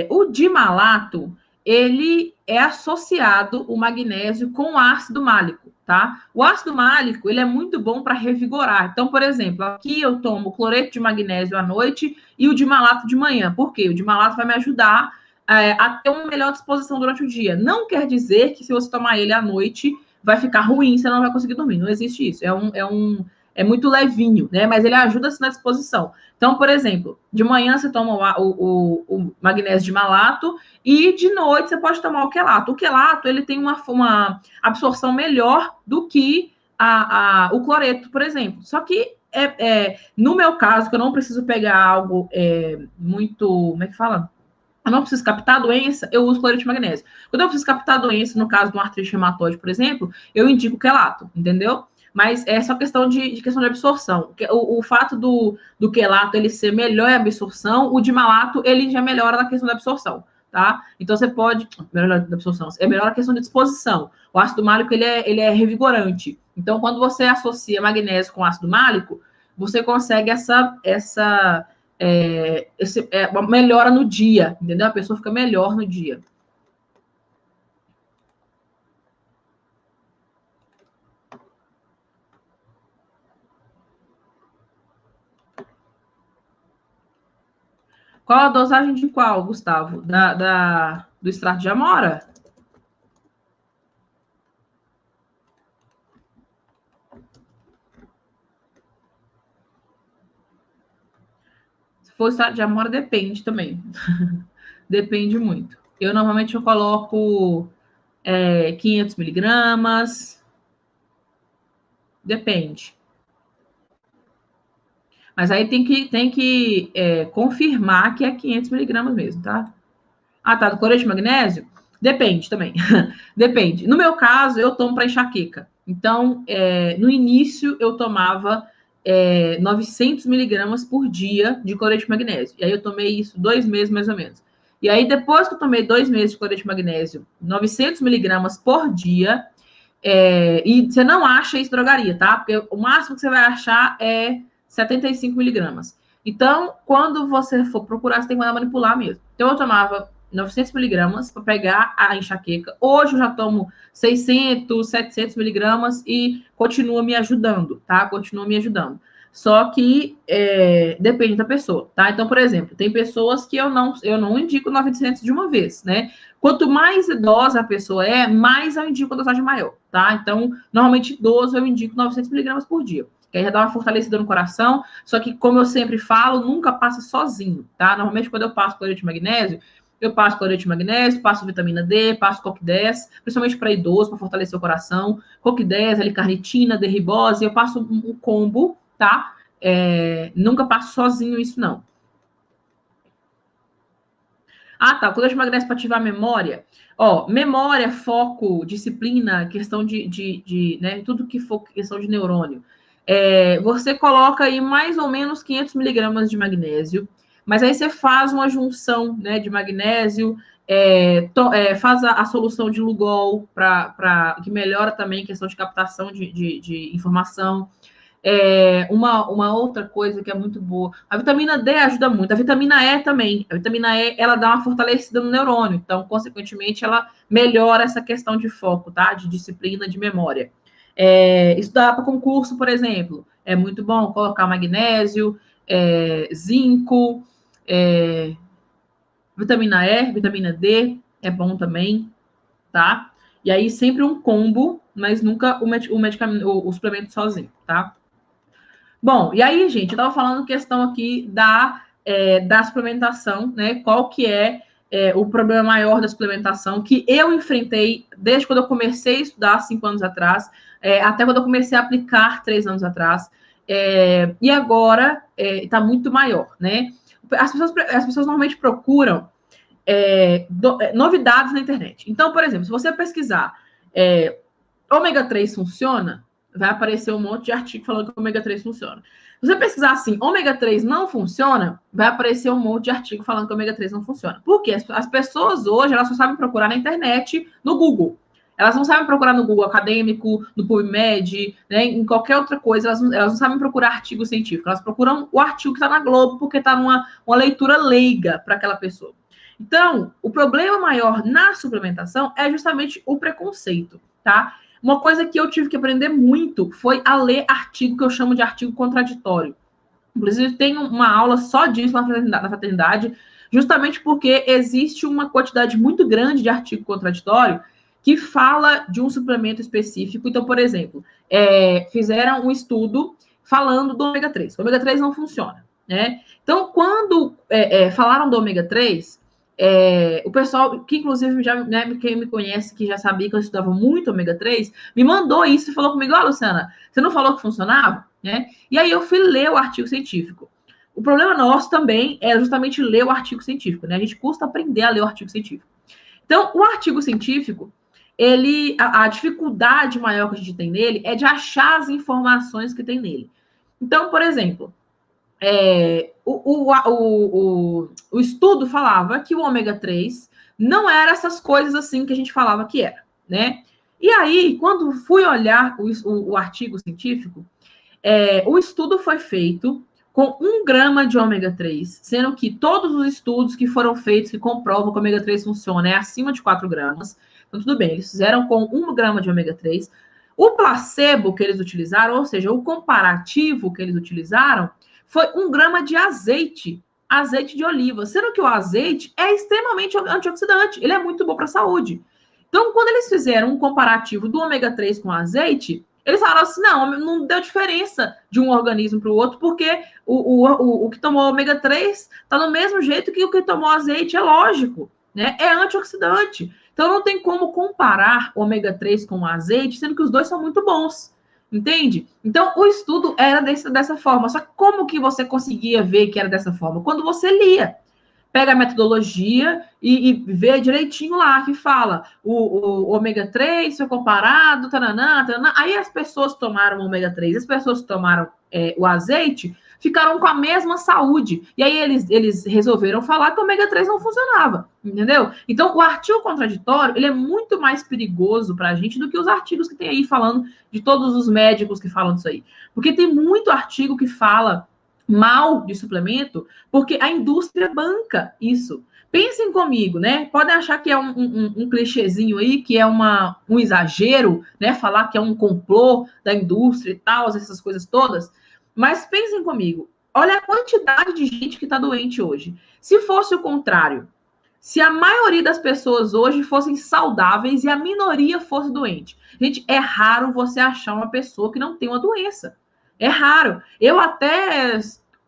o dimalato, ele é associado, o magnésio, com o ácido málico, tá? O ácido málico, ele é muito bom para revigorar. Então, por exemplo, aqui eu tomo cloreto de magnésio à noite e o dimalato de manhã. Por quê? O dimalato vai me ajudar a ter uma melhor disposição durante o dia. Não quer dizer que se você tomar ele à noite, vai ficar ruim, você não vai conseguir dormir. Não existe isso. É muito levinho, né? Mas ele ajuda-se na disposição. Então, por exemplo, de manhã você toma o magnésio de malato e de noite você pode tomar o quelato. O quelato, ele tem uma absorção melhor do que o cloreto, por exemplo. Só que, no meu caso, que eu não preciso pegar algo muito... Como é que fala? Eu não preciso captar a doença, eu uso cloreto de magnésio. Quando eu preciso captar a doença, no caso de uma artrite reumatoide, por exemplo, eu indico quelato, entendeu? Mas é só questão de absorção. O fato do quelato ele ser melhor em absorção, o de malato ele já melhora na questão da absorção, tá? Então você pode... Melhor da absorção. É melhor a questão de disposição. O ácido málico ele é revigorante. Então, quando você associa magnésio com ácido málico, você consegue uma melhora no dia, entendeu? A pessoa fica melhor no dia. Qual a dosagem de qual, Gustavo? Do extrato de amora? Se for extrato de amora, depende também. Depende muito. Normalmente eu coloco 500 miligramas. Depende. Mas aí tem que confirmar que é 500 miligramas mesmo, tá? Ah, tá. Do cloreto de magnésio? Depende também. Depende. No meu caso, eu tomo para enxaqueca. Então, no início, eu tomava 900 miligramas por dia de cloreto de magnésio. E aí eu tomei isso 2 meses, mais ou menos. E aí, depois que eu tomei 2 meses de cloreto de magnésio, 900 miligramas por dia, e você não acha isso em drogaria, tá? Porque o máximo que você vai achar é 75 miligramas. Então, quando você for procurar, você tem que mandar manipular mesmo. Então, eu tomava 900 miligramas para pegar a enxaqueca. Hoje eu já tomo 600, 700 miligramas e continua me ajudando, tá? Continua me ajudando. Só que depende da pessoa, tá? Então, por exemplo, tem pessoas que eu não indico 900 de uma vez, né? Quanto mais idosa a pessoa mais eu indico a dosagem maior, tá? Então, normalmente idoso eu indico 900 miligramas por dia, que aí já dá uma fortalecida no coração, só que, como eu sempre falo, nunca passa sozinho, tá? Normalmente, quando eu passo cloreto de magnésio, eu passo cloreto de magnésio, passo vitamina D, passo COQ10, principalmente para idoso, para fortalecer o coração, COQ10, L-carnitina, D-ribose, eu passo um combo, tá? Nunca passo sozinho isso, não. Ah, tá. Quando eu emagrece para ativar a memória, memória, foco, disciplina, questão de né, tudo que for questão de neurônio. Você coloca aí mais ou menos 500 miligramas de magnésio, mas aí você faz uma junção, né, de magnésio, faz a solução de Lugol, que melhora também a questão de captação de informação. Uma outra coisa que é muito boa. A vitamina D ajuda muito. A vitamina E também. A vitamina E, ela dá uma fortalecida no neurônio. Então, consequentemente, ela melhora essa questão de foco, tá? De disciplina, de memória. Estudar para concurso, por exemplo. É muito bom colocar magnésio, zinco, vitamina E, vitamina D. É bom também, tá? E aí, sempre um combo, mas nunca o medicamento, o suplemento sozinho, tá? Bom, e aí, gente, eu estava falando questão aqui da suplementação, né? Qual que o problema maior da suplementação que eu enfrentei desde quando eu comecei a estudar 5 anos atrás, até quando eu comecei a aplicar 3 anos atrás, e agora está muito maior, né? As pessoas normalmente procuram novidades na internet. Então, por exemplo, se você pesquisar ômega 3 funciona, vai aparecer um monte de artigo falando que o ômega 3 funciona. Se você pesquisar assim, ômega 3 não funciona, vai aparecer um monte de artigo falando que o ômega 3 não funciona. Por quê? As pessoas hoje, elas só sabem procurar na internet, no Google. Elas não sabem procurar no Google acadêmico, no PubMed, né, em qualquer outra coisa. Elas não sabem procurar artigo científico. Elas procuram o artigo que está na Globo, porque está numa leitura leiga para aquela pessoa. Então, o problema maior na suplementação é justamente o preconceito, tá? Uma coisa que eu tive que aprender muito foi a ler artigo que eu chamo de artigo contraditório. Inclusive, tem uma aula só disso na fraternidade, justamente porque existe uma quantidade muito grande de artigo contraditório que fala de um suplemento específico. Então, por exemplo, fizeram um estudo falando do ômega 3. O ômega 3 não funciona, né? Então, quando falaram do ômega 3, o pessoal, que inclusive já, né, quem me conhece, que já sabia que eu estudava muito ômega 3, me mandou isso e falou comigo: Luciana, você não falou que funcionava? Né? E aí eu fui ler o artigo científico. O problema nosso também é justamente ler o artigo científico, né? A gente custa aprender a ler o artigo científico. Então, o artigo científico, a dificuldade maior que a gente tem nele é de achar as informações que tem nele. Então, por exemplo, o estudo falava que o ômega 3 não era essas coisas assim que a gente falava que era, né? E aí, quando fui olhar o artigo científico, o estudo foi feito com 1 grama de ômega 3, sendo que todos os estudos que foram feitos que comprovam que o ômega 3 funciona é acima de 4 gramas. Então, tudo bem, eles fizeram com 1 grama de ômega 3. O placebo que eles utilizaram, ou seja, o comparativo que eles utilizaram, foi 1 grama de azeite de oliva, sendo que o azeite é extremamente antioxidante, ele é muito bom para a saúde. Então, quando eles fizeram um comparativo do ômega 3 com azeite, eles falaram assim, não deu diferença de um organismo para o outro, porque o que tomou ômega 3 está do mesmo jeito que o que tomou azeite, é lógico, né? É antioxidante. Então, não tem como comparar ômega 3 com azeite, sendo que os dois são muito bons. Entende? Então, o estudo era dessa forma. Só que como que você conseguia ver que era dessa forma? Quando você lia. Pega a metodologia e vê direitinho lá que fala o ômega 3 foi comparado, taranã, taranã. Aí as pessoas tomaram o ômega 3, as pessoas tomaram o azeite, ficaram com a mesma saúde. E aí eles resolveram falar que o ômega 3 não funcionava, entendeu? Então, o artigo contraditório, ele é muito mais perigoso para a gente do que os artigos que tem aí falando de todos os médicos que falam disso aí. Porque tem muito artigo que fala mal de suplemento, porque a indústria banca isso. Pensem comigo, né? Podem achar que é um clichêzinho aí, que é um exagero, né? Falar que é um complô da indústria e tal, essas coisas todas. Mas pensem comigo, olha a quantidade de gente que está doente hoje. Se fosse o contrário, se a maioria das pessoas hoje fossem saudáveis e a minoria fosse doente. Gente, é raro você achar uma pessoa que não tem uma doença. É raro. Eu até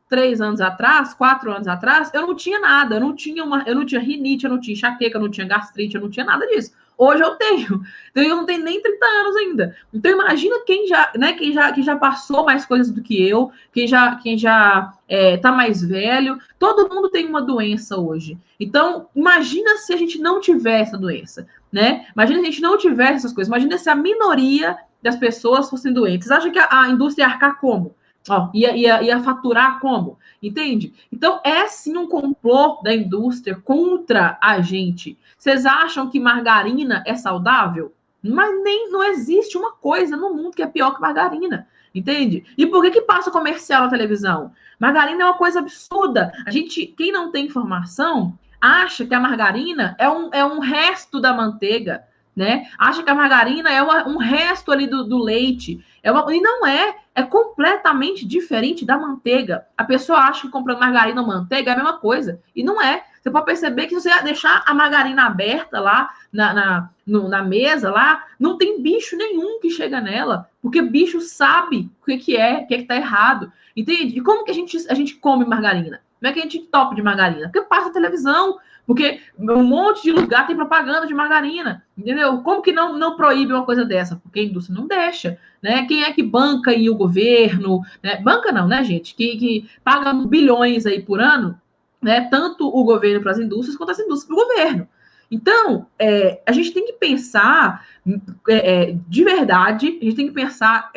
3 anos atrás, 4 anos atrás, eu não tinha nada. Eu não tinha rinite, eu não tinha enxaqueca, eu não tinha gastrite, eu não tinha nada disso. Hoje eu tenho. Então, eu não tenho nem 30 anos ainda. Então imagina quem já, né, quem já passou mais coisas do que eu, quem já tá mais velho. Todo mundo tem uma doença hoje. Então, imagina se a gente não tivesse essa doença, né? Imagina se a gente não tivesse essas coisas. Imagina se a minoria das pessoas fossem doentes. Você acha que a indústria ia arcar como? Ó, ia faturar como? Entende? Então, é sim um complô da indústria contra a gente. Vocês acham que margarina é saudável? Mas nem não existe uma coisa no mundo que é pior que margarina. Entende? E por que passa comercial na televisão? Margarina é uma coisa absurda. A gente, quem não tem informação, acha que a margarina é um resto da manteiga, né? Acha que a margarina é um resto ali do leite. E não é. É completamente diferente da manteiga. A pessoa acha que comprando margarina ou manteiga é a mesma coisa. E não é. Você pode perceber que se você deixar a margarina aberta lá na mesa, lá, não tem bicho nenhum que chega nela. Porque bicho sabe o que está errado. Entende? E como que a gente come margarina? Como é que a gente topa de margarina? Porque passa televisão. Porque um monte de lugar tem propaganda de margarina, entendeu? Como que não proíbe uma coisa dessa? Porque a indústria não deixa, né? Quem é que banca aí o governo? Né? Banca não, né, gente? Que paga bilhões aí por ano, né? Tanto o governo para as indústrias quanto as indústrias para o governo. Então, a gente tem que pensar de verdade, a gente tem que pensar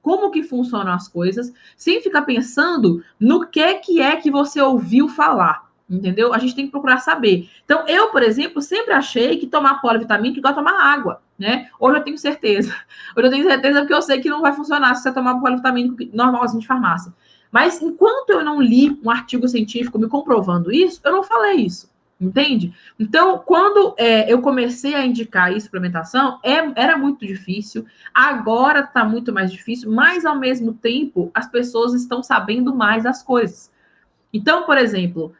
como que funcionam as coisas, sem ficar pensando no que é que você ouviu falar. Entendeu? A gente tem que procurar saber. Então, eu, por exemplo, sempre achei que tomar polivitamínico é igual tomar água, né? Hoje eu tenho certeza. Hoje eu tenho certeza porque eu sei que não vai funcionar se você tomar polivitamínico normalzinho de farmácia. Mas enquanto eu não li um artigo científico me comprovando isso, eu não falei isso. Entende? Então, quando eu comecei a indicar isso suplementação, era muito difícil. Agora está muito mais difícil, mas ao mesmo tempo as pessoas estão sabendo mais das coisas. Então, por exemplo,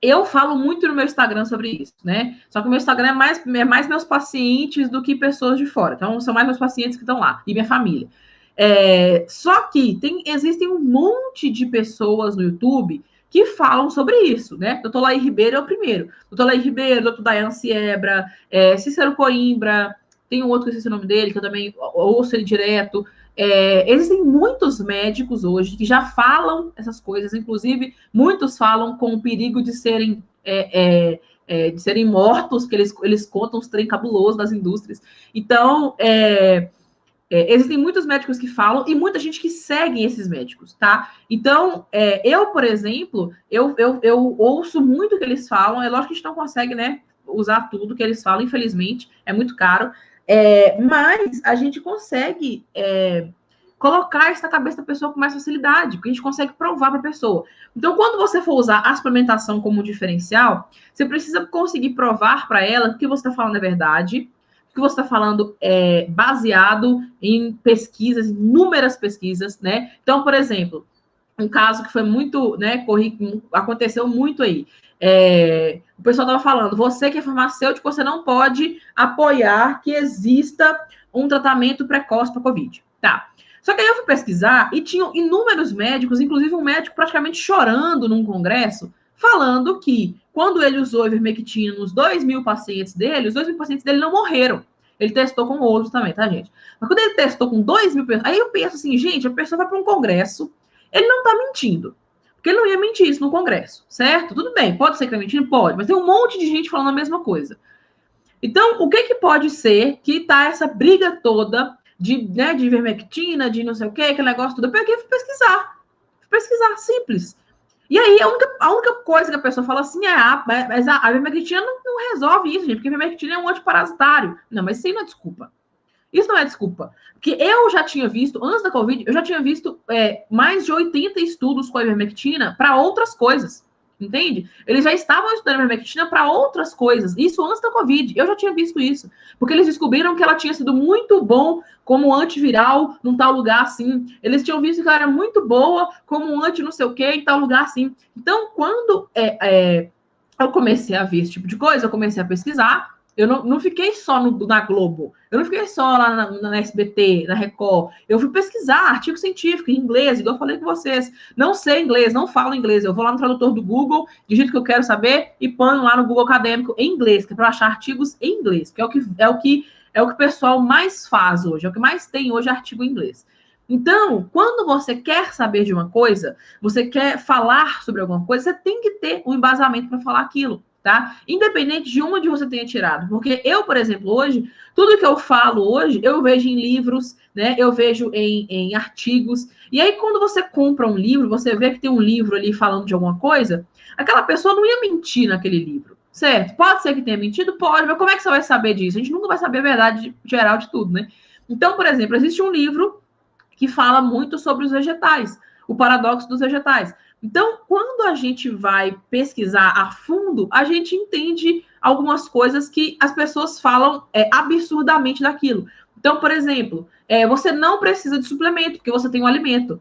eu falo muito no meu Instagram sobre isso, né? Só que o meu Instagram é mais meus pacientes do que pessoas de fora. Então, são mais meus pacientes que estão lá e minha família. Só que existem um monte de pessoas no YouTube que falam sobre isso, né? Doutor Laí Ribeiro é o primeiro. Doutor Laí Ribeiro, doutor Daiane Siebra, Cícero Coimbra, tem um outro que eu esqueci o nome dele, que eu também ouço ele direto. Existem muitos médicos hoje que já falam essas coisas, inclusive muitos falam com o perigo de serem mortos, que eles contam os trem cabulosos das indústrias. Então, existem muitos médicos que falam e muita gente que segue esses médicos, tá? Então, eu, por exemplo, eu ouço muito o que eles falam, é lógico que a gente não consegue, né, usar tudo que eles falam, infelizmente, é muito caro, mas a gente consegue colocar isso na cabeça da pessoa com mais facilidade, porque a gente consegue provar para a pessoa. Então, quando você for usar a suplementação como diferencial, você precisa conseguir provar para ela que você está falando é verdade, que você está falando baseado em pesquisas, inúmeras pesquisas, né? Então, por exemplo, um caso que foi muito, né, aconteceu muito aí. O pessoal estava falando, você que é farmacêutico, você não pode apoiar que exista um tratamento precoce para Covid. Tá. Só que aí eu fui pesquisar e tinham inúmeros médicos, inclusive um médico praticamente chorando num congresso, falando que quando ele usou ivermectina nos 2.000 pacientes dele, os 2.000 pacientes dele não morreram. Ele testou com outros também, tá, gente? Mas quando ele testou com 2.000 pessoas, aí eu penso assim, gente, a pessoa vai para um congresso, ele não tá mentindo. Porque ele não ia mentir isso no congresso, certo? Tudo bem, pode ser que ele mentindo? Pode, mas tem um monte de gente falando a mesma coisa. Então, o que pode ser que tá essa briga toda de ivermectina, de não sei o quê, aquele negócio tudo? Eu peguei e fui pesquisar, simples. E aí, a única coisa que a pessoa fala assim mas a ivermectina não resolve isso, gente, porque a ivermectina é um antiparasitário. Não, mas isso aí não é desculpa. Isso não é desculpa. Porque eu já tinha visto, antes da Covid, mais de 80 estudos com a ivermectina para outras coisas. entende? Eles já estavam estudando a ivermectina para outras coisas, isso antes da Covid. Eu já tinha visto isso, porque eles descobriram que ela tinha sido muito bom como antiviral num tal lugar assim. Eles tinham visto que ela era muito boa como anti não sei o que em tal lugar assim. Então, quando eu comecei a ver esse tipo de coisa, eu comecei a pesquisar. Eu não fiquei só na Globo, eu não fiquei só lá na SBT, na Record. Eu fui pesquisar artigo científico em inglês, igual eu falei com vocês. Não sei inglês, não falo inglês. Eu vou lá no tradutor do Google, digito que eu quero saber e ponho lá no Google Acadêmico em inglês, que é para achar artigos em inglês, que é o que o pessoal mais faz hoje, é o que mais tem hoje artigo em inglês. Então, quando você quer saber de uma coisa, você quer falar sobre alguma coisa, você tem que ter um embasamento para falar aquilo, tá? Independente de onde você tenha tirado. Porque eu, por exemplo, hoje, tudo que eu falo hoje, eu vejo em livros, né? Eu vejo em artigos. E aí, quando você compra um livro, você vê que tem um livro ali falando de alguma coisa, aquela pessoa não ia mentir naquele livro. Certo? Pode ser que tenha mentido? Pode, mas como é que você vai saber disso? A gente nunca vai saber a verdade geral de tudo, né? Então, por exemplo, existe um livro que fala muito sobre os vegetais, o paradoxo dos vegetais. Então, quando a gente vai pesquisar a fundo, a gente entende algumas coisas que as pessoas falam absurdamente daquilo. Então, por exemplo, você não precisa de suplemento, porque você tem um alimento.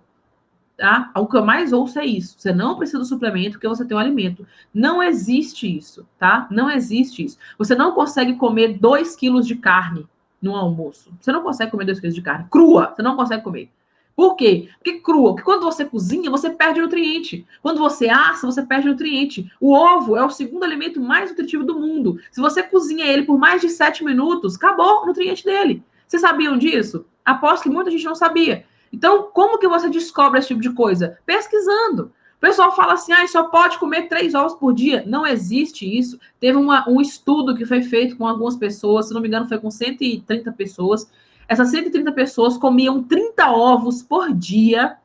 Tá? O que eu mais ouço é isso. Você não precisa do suplemento porque você tem um alimento. Não existe isso, tá? Não existe isso. Você não consegue comer 2 quilos de carne no almoço. Você não consegue comer 2 quilos de carne crua. Você não consegue comer. Por quê? Porque crua. Porque quando você cozinha, você perde nutriente. Quando você assa, você perde nutriente. O ovo é o segundo alimento mais nutritivo do mundo. Se você cozinha ele por mais de 7 minutos, acabou o nutriente dele. Vocês sabiam disso? Aposto que muita gente não sabia. Então, como que você descobre esse tipo de coisa? Pesquisando. O pessoal fala assim, só pode comer 3 ovos por dia. Não existe isso. Teve um estudo que foi feito com algumas pessoas, se não me engano, foi com 130 pessoas. Essas 130 pessoas comiam 30 ovos por dia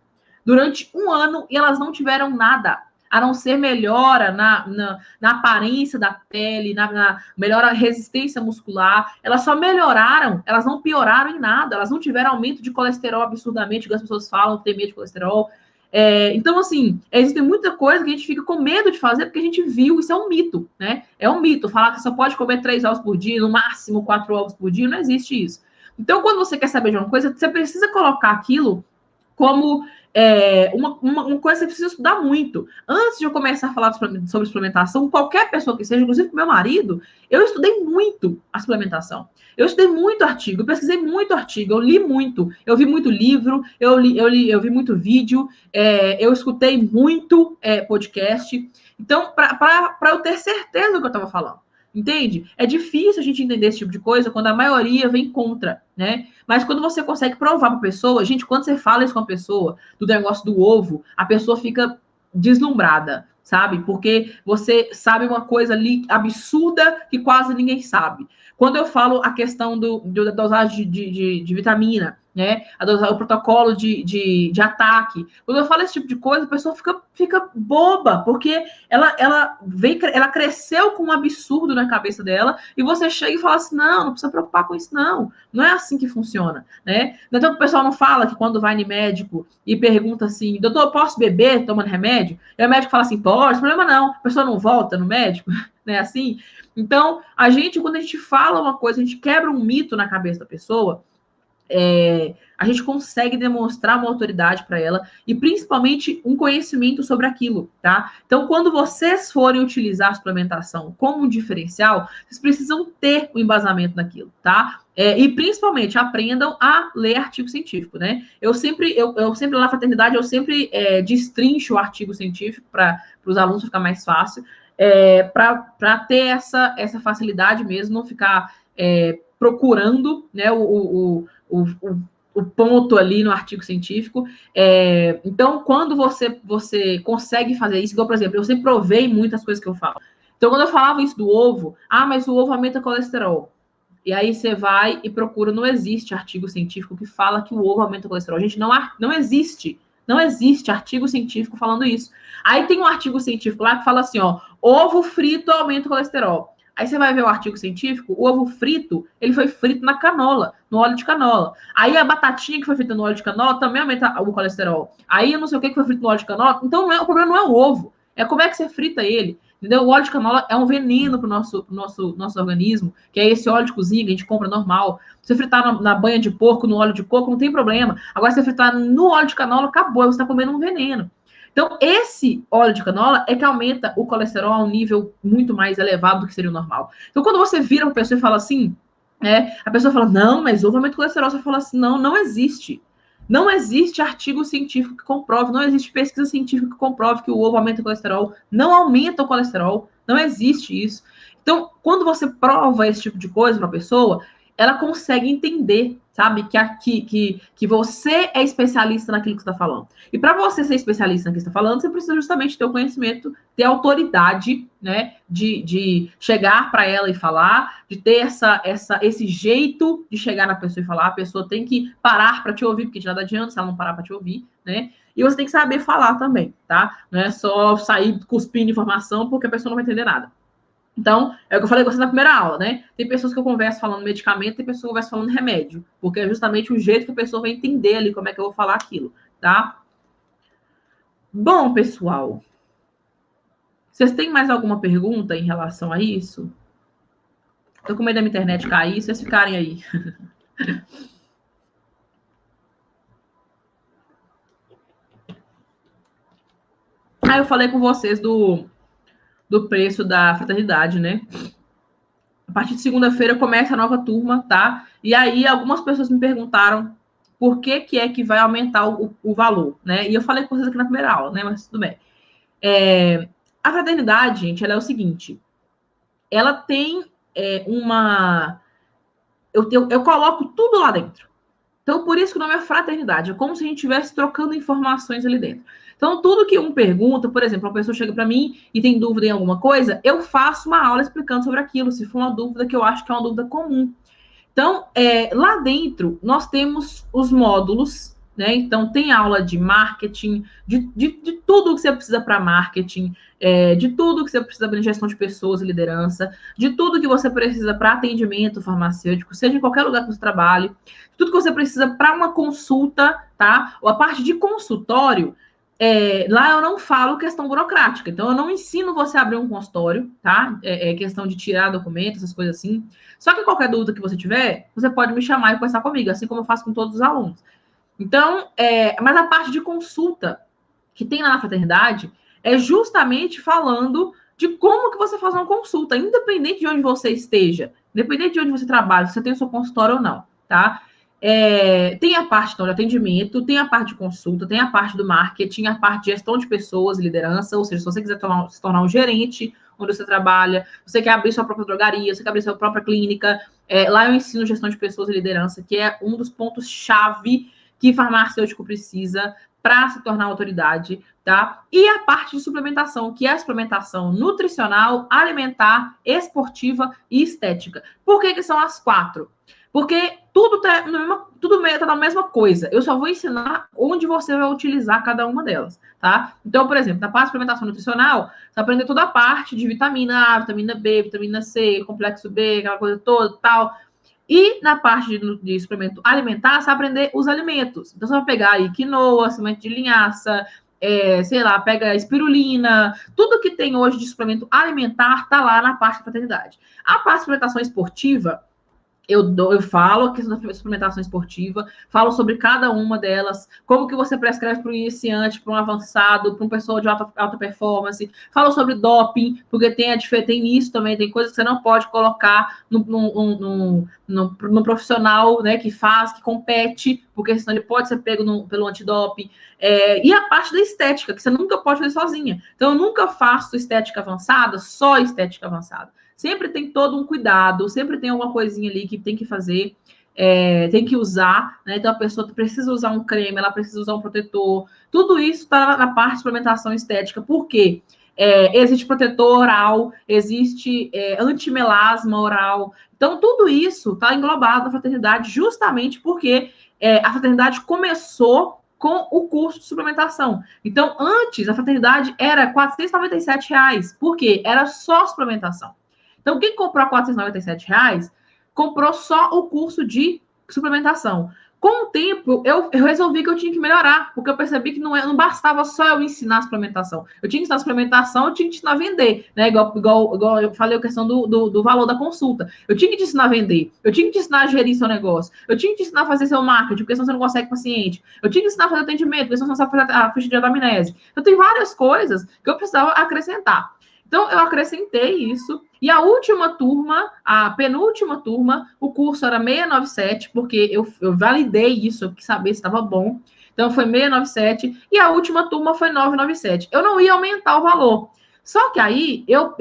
durante um ano e elas não tiveram nada, a não ser melhora na aparência da pele, melhora a resistência muscular. Elas só melhoraram, elas não pioraram em nada, elas não tiveram aumento de colesterol absurdamente, que as pessoas falam, tem medo de colesterol. Então, assim, existe muita coisa que a gente fica com medo de fazer porque a gente viu, isso é um mito, né? É um mito, falar que só pode comer 3 ovos por dia, no máximo 4 ovos por dia, não existe isso. Então, quando você quer saber de uma coisa, você precisa colocar aquilo como uma coisa que você precisa estudar muito. Antes de eu começar a falar sobre suplementação, qualquer pessoa que seja, inclusive com meu marido, eu estudei muito a suplementação. Eu estudei muito artigo, eu pesquisei muito artigo, eu li muito, eu vi muito livro, eu vi muito vídeo, eu escutei muito podcast. Então, para eu ter certeza do que eu estava falando. Entende? É difícil a gente entender esse tipo de coisa quando a maioria vem contra, né? Mas quando você consegue provar para a pessoa, gente, quando você fala isso com a pessoa, do negócio do ovo, a pessoa fica deslumbrada, sabe? Porque você sabe uma coisa ali absurda que quase ninguém sabe. Quando eu falo a questão da dosagem de vitamina, né? O protocolo de ataque. Quando eu falo esse tipo de coisa, a pessoa fica boba, porque ela cresceu com um absurdo na cabeça dela, e você chega e fala assim: não precisa preocupar com isso, não. Não é assim que funciona, né? Então o pessoal não fala que quando vai no médico e pergunta assim: doutor, posso beber tomando remédio? E o médico fala assim: pode, problema não. A pessoa não volta no médico, né? Assim. Então, quando a gente fala uma coisa, a gente quebra um mito na cabeça da pessoa. A gente consegue demonstrar uma autoridade para ela e principalmente um conhecimento sobre aquilo, tá? Então, quando vocês forem utilizar a suplementação como um diferencial, vocês precisam ter o embasamento naquilo, tá? E principalmente aprendam a ler artigo científico, né? Eu sempre lá na fraternidade, eu sempre destrincho o artigo científico para os alunos ficar mais fácil, para ter essa facilidade mesmo, não ficar procurando, né, o ponto ali no artigo científico. Então, quando você consegue fazer isso, igual, por exemplo, eu sempre provei muitas coisas que eu falo. Então, quando eu falava isso do ovo, mas o ovo aumenta colesterol. E aí você vai e procura, não existe artigo científico que fala que o ovo aumenta o colesterol. Gente, não existe. Não existe artigo científico falando isso. Aí tem um artigo científico lá que fala assim, ovo frito aumenta o colesterol. Aí você vai ver o artigo científico, o ovo frito, ele foi frito na canola, no óleo de canola. Aí a batatinha que foi frita no óleo de canola também aumenta o colesterol. Aí eu não sei o que foi frito no óleo de canola. Então o problema não é o ovo. É como é que você frita ele. Entendeu? O óleo de canola é um veneno para o nosso organismo, que é esse óleo de cozinha que a gente compra normal. Se você fritar na banha de porco, no óleo de coco, não tem problema. Agora, se você fritar no óleo de canola, acabou, você está comendo um veneno. Então, esse óleo de canola é que aumenta o colesterol a um nível muito mais elevado do que seria o normal. Então, quando você vira uma pessoa e fala assim, a pessoa fala, não, mas houve aumento de colesterol. Você fala assim, não, não existe. Não existe artigo científico que comprove, não existe pesquisa científica que comprove que o ovo aumenta o colesterol. Não aumenta o colesterol, não existe isso. Então, quando você prova esse tipo de coisa para a pessoa, ela consegue entender, sabe, que você é especialista naquilo que você está falando. E para você ser especialista naquilo que você está falando, você precisa justamente ter o conhecimento, ter autoridade, né, de chegar para ela e falar, de ter esse jeito de chegar na pessoa e falar. A pessoa tem que parar para te ouvir, porque de nada adianta se ela não parar para te ouvir, né? E você tem que saber falar também, tá? Não é só sair cuspindo informação porque a pessoa não vai entender nada. Então, é o que eu falei com você na primeira aula, né? Tem pessoas que eu converso falando medicamento, tem pessoas que eu converso falando remédio, porque é justamente o jeito que a pessoa vai entender ali como é que eu vou falar aquilo, tá? Bom, pessoal, vocês têm mais alguma pergunta em relação a isso? Tô com medo da minha internet cair, vocês ficarem aí. Aí eu falei com vocês do preço da fraternidade, né? A partir de segunda-feira começa a nova turma, tá? E aí algumas pessoas me perguntaram por que é que vai aumentar o valor, né? E eu falei com vocês aqui na primeira aula, né? Mas tudo bem. A fraternidade, gente, ela é o seguinte, ela tem uma... Eu coloco tudo lá dentro. Então, por isso que o nome é fraternidade. É como se a gente estivesse trocando informações ali dentro. Então, tudo que um pergunta, por exemplo, uma pessoa chega para mim e tem dúvida em alguma coisa, eu faço uma aula explicando sobre aquilo, se for uma dúvida que eu acho que é uma dúvida comum. Então, lá dentro, nós temos os módulos, né? Então, tem aula de marketing, de tudo que você precisa para marketing, de tudo que você precisa para gestão de pessoas e liderança, de tudo que você precisa para atendimento farmacêutico, seja em qualquer lugar que você trabalhe, tudo que você precisa para uma consulta, tá? Ou a parte de consultório, lá eu não falo questão burocrática, então eu não ensino você a abrir um consultório, tá? Questão de tirar documentos, essas coisas assim. Só que qualquer dúvida que você tiver, você pode me chamar e conversar comigo, assim como eu faço com todos os alunos. Então, mas a parte de consulta que tem lá na fraternidade é justamente falando de como que você faz uma consulta, independente de onde você esteja, independente de onde você trabalha, se você tem o seu consultório ou não, tá? Tem a parte então, de atendimento, tem a parte de consulta, tem a parte do marketing, a parte de gestão de pessoas e liderança, ou seja, se você quiser se tornar um gerente onde você trabalha, você quer abrir sua própria drogaria, você quer abrir sua própria clínica, lá eu ensino gestão de pessoas e liderança, que é um dos pontos-chave que farmacêutico precisa para se tornar autoridade, tá? E a parte de suplementação, que é a suplementação nutricional, alimentar, esportiva e estética. Por que são as 4? Porque tudo tá na mesma coisa. Eu só vou ensinar onde você vai utilizar cada uma delas, tá? Então, por exemplo, na parte de suplementação nutricional, você vai aprender toda a parte de vitamina A, vitamina B, vitamina C, complexo B, aquela coisa toda, tal. E na parte de suplemento alimentar, você vai aprender os alimentos. Então, você vai pegar aí quinoa, semente de linhaça, sei lá, pega espirulina, tudo que tem hoje de suplemento alimentar tá lá na parte da fraternidade. A parte de suplementação esportiva, eu falo a questão da suplementação esportiva, falo sobre cada uma delas, como que você prescreve para um iniciante, para um avançado, para um pessoal de alta performance, falo sobre doping, porque tem isso também, tem coisas que você não pode colocar no profissional, né, que compete, porque senão ele pode ser pego pelo antidoping, e a parte da estética, que você nunca pode fazer sozinha. Então, eu nunca faço estética avançada, só estética avançada. Sempre tem todo um cuidado, sempre tem alguma coisinha ali que tem que fazer, tem que usar, né? Então a pessoa precisa usar um creme, ela precisa usar um protetor. Tudo isso está na parte de suplementação estética. Por quê? Existe protetor oral, existe antimelasma oral. Então, tudo isso está englobado na fraternidade justamente porque a fraternidade começou com o curso de suplementação. Então, antes, a fraternidade era R$ 497. Por quê? Era só suplementação. Então, quem comprou a R$ 497 comprou só o curso de suplementação. Com o tempo, eu resolvi que eu tinha que melhorar, porque eu percebi que não bastava só eu ensinar a suplementação. Eu tinha que ensinar a suplementação, eu tinha que ensinar a vender, né? Igual eu falei a questão do valor da consulta. Eu tinha que te ensinar a vender, eu tinha que te ensinar a gerir seu negócio, eu tinha que te ensinar a fazer seu marketing, porque senão você não consegue paciente. Eu tinha que ensinar a fazer atendimento, porque senão você não sabe fazer a ficha de anamnese. Eu tenho várias coisas que eu precisava acrescentar. Então, eu acrescentei isso. E a última turma, a penúltima turma, o curso era 697, porque eu validei isso, eu quis saber se estava bom. Então, foi 697. E a última turma foi 997. Eu não ia aumentar o valor. Só que aí, eu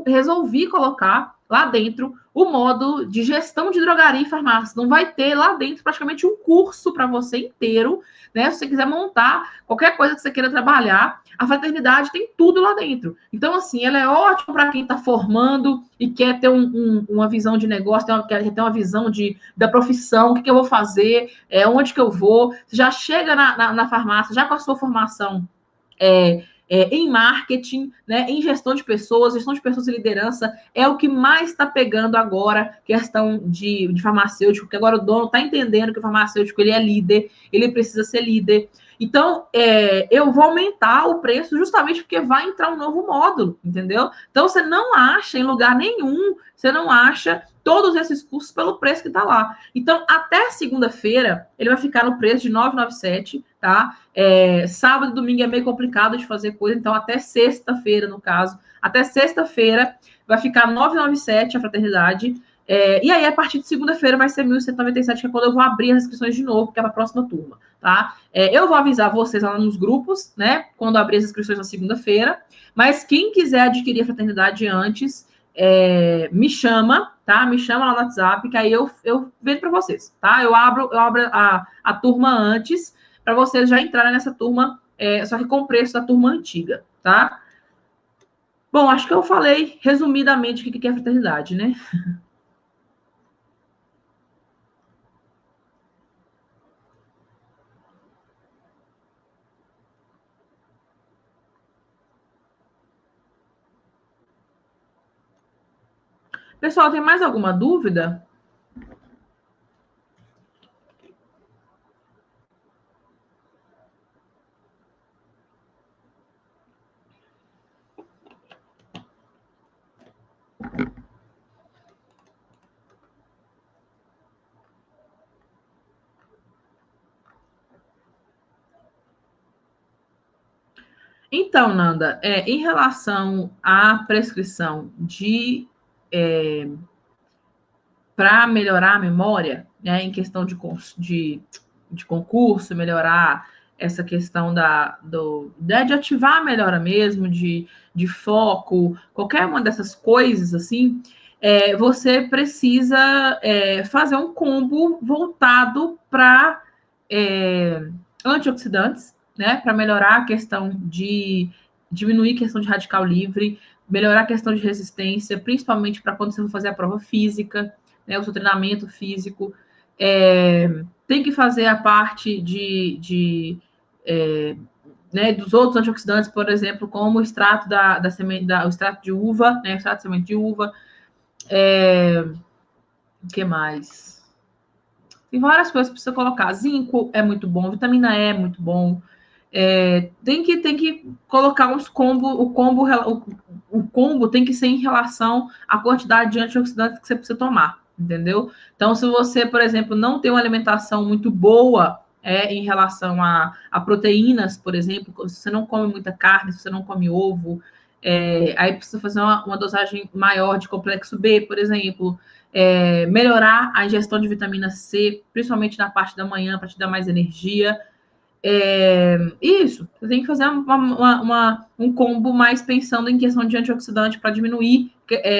resolvi colocar lá dentro o modo de gestão de drogaria e farmácia. Não vai ter lá dentro praticamente um curso para você inteiro, né? Se você quiser montar qualquer coisa que você queira trabalhar, a fraternidade tem tudo lá dentro. Então, assim, ela é ótima para quem está formando e quer ter uma visão de negócio, quer ter uma visão da profissão, o que eu vou fazer, onde que eu vou. Você já chega na farmácia, já com a sua formação em marketing, né, em gestão de pessoas e liderança, é o que mais está pegando agora, questão de farmacêutico, porque agora o dono está entendendo que o farmacêutico ele é líder, ele precisa ser líder. Então, eu vou aumentar o preço justamente porque vai entrar um novo módulo, entendeu? Então, você não acha em lugar nenhum, você não acha todos esses cursos pelo preço que está lá. Então, até segunda-feira, ele vai ficar no preço de 997, tá? Sábado e domingo é meio complicado de fazer coisa, então até sexta-feira, no caso. Até sexta-feira vai ficar 997 a fraternidade. E aí, a partir de segunda-feira, vai ser 1.197, que é quando eu vou abrir as inscrições de novo, que é para a próxima turma, tá? Eu vou avisar vocês lá nos grupos, né? Quando abrir as inscrições na segunda-feira. Mas quem quiser adquirir a fraternidade antes, me chama, tá? Me chama lá no WhatsApp, que aí eu vendo para vocês, tá? Eu abro a turma antes, para vocês já entrarem nessa turma, só que com o preço da turma antiga, tá? Bom, acho que eu falei resumidamente o que é fraternidade, né? Pessoal, tem mais alguma dúvida? Então, Nanda, em relação à prescrição para melhorar a memória, né, em questão de concurso, melhorar essa questão de ativar a melhora mesmo, de foco, qualquer uma dessas coisas, assim, você precisa fazer um combo voltado para antioxidantes, né, para melhorar a questão de diminuir a questão de radical livre, melhorar a questão de resistência, principalmente para quando você for fazer a prova física, né, o seu treinamento físico. Tem que fazer a parte né, dos outros antioxidantes, por exemplo, como o extrato da semente, o extrato de uva, né, o extrato de semente de uva. O que mais? Tem várias coisas para você colocar. Zinco é muito bom, vitamina E é muito bom. Tem que colocar uns combos. O combo tem que ser em relação à quantidade de antioxidantes que você precisa tomar, entendeu? Então, se você, por exemplo, não tem uma alimentação muito boa em relação a proteínas, por exemplo, se você não come muita carne, se você não come ovo, aí precisa fazer uma dosagem maior de complexo B, por exemplo. Melhorar a ingestão de vitamina C, principalmente na parte da manhã, para te dar mais energia. Isso, você tem que fazer um combo mais pensando em questão de antioxidante para diminuir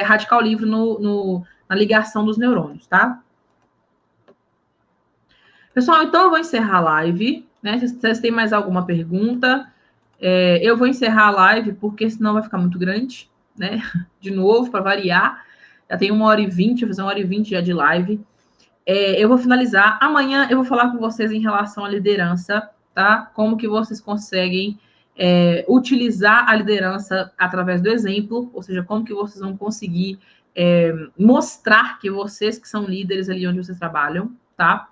radical livre na ligação dos neurônios, tá? Pessoal, então eu vou encerrar a live, né? Se vocês têm mais alguma pergunta, eu vou encerrar a live, porque senão vai ficar muito grande, né? De novo, para variar. Já tem 1h20, vou fazer 1h20 já de live. Eu vou finalizar. Amanhã eu vou falar com vocês em relação à liderança, tá? Como que vocês conseguem utilizar a liderança através do exemplo, ou seja, como que vocês vão conseguir mostrar que vocês que são líderes ali onde vocês trabalham, tá?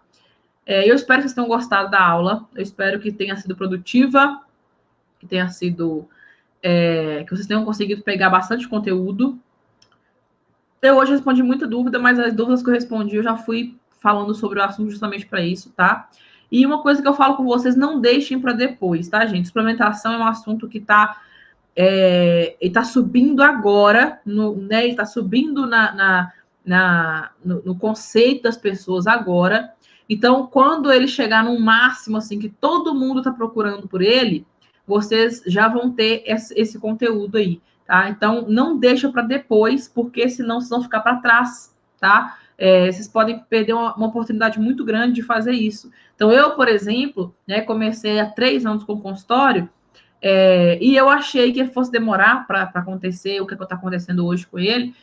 Eu espero que vocês tenham gostado da aula, eu espero que tenha sido produtiva, que tenha sido... que vocês tenham conseguido pegar bastante conteúdo. Eu hoje respondi muita dúvida, mas as dúvidas que eu respondi, eu já fui falando sobre o assunto justamente para isso, tá? E uma coisa que eu falo com vocês, não deixem para depois, tá, gente? Suplementação é um assunto que ele está subindo agora, né? Ele está subindo no conceito das pessoas agora. Então, quando ele chegar num máximo, assim, que todo mundo está procurando por ele, vocês já vão ter esse conteúdo aí, tá? Então, não deixa para depois, porque senão vocês vão ficar para trás, tá? Vocês podem perder uma oportunidade muito grande de fazer isso. Então, eu, por exemplo, né, comecei há 3 anos com consultório, e eu achei que fosse demorar para acontecer o que está acontecendo hoje com ele.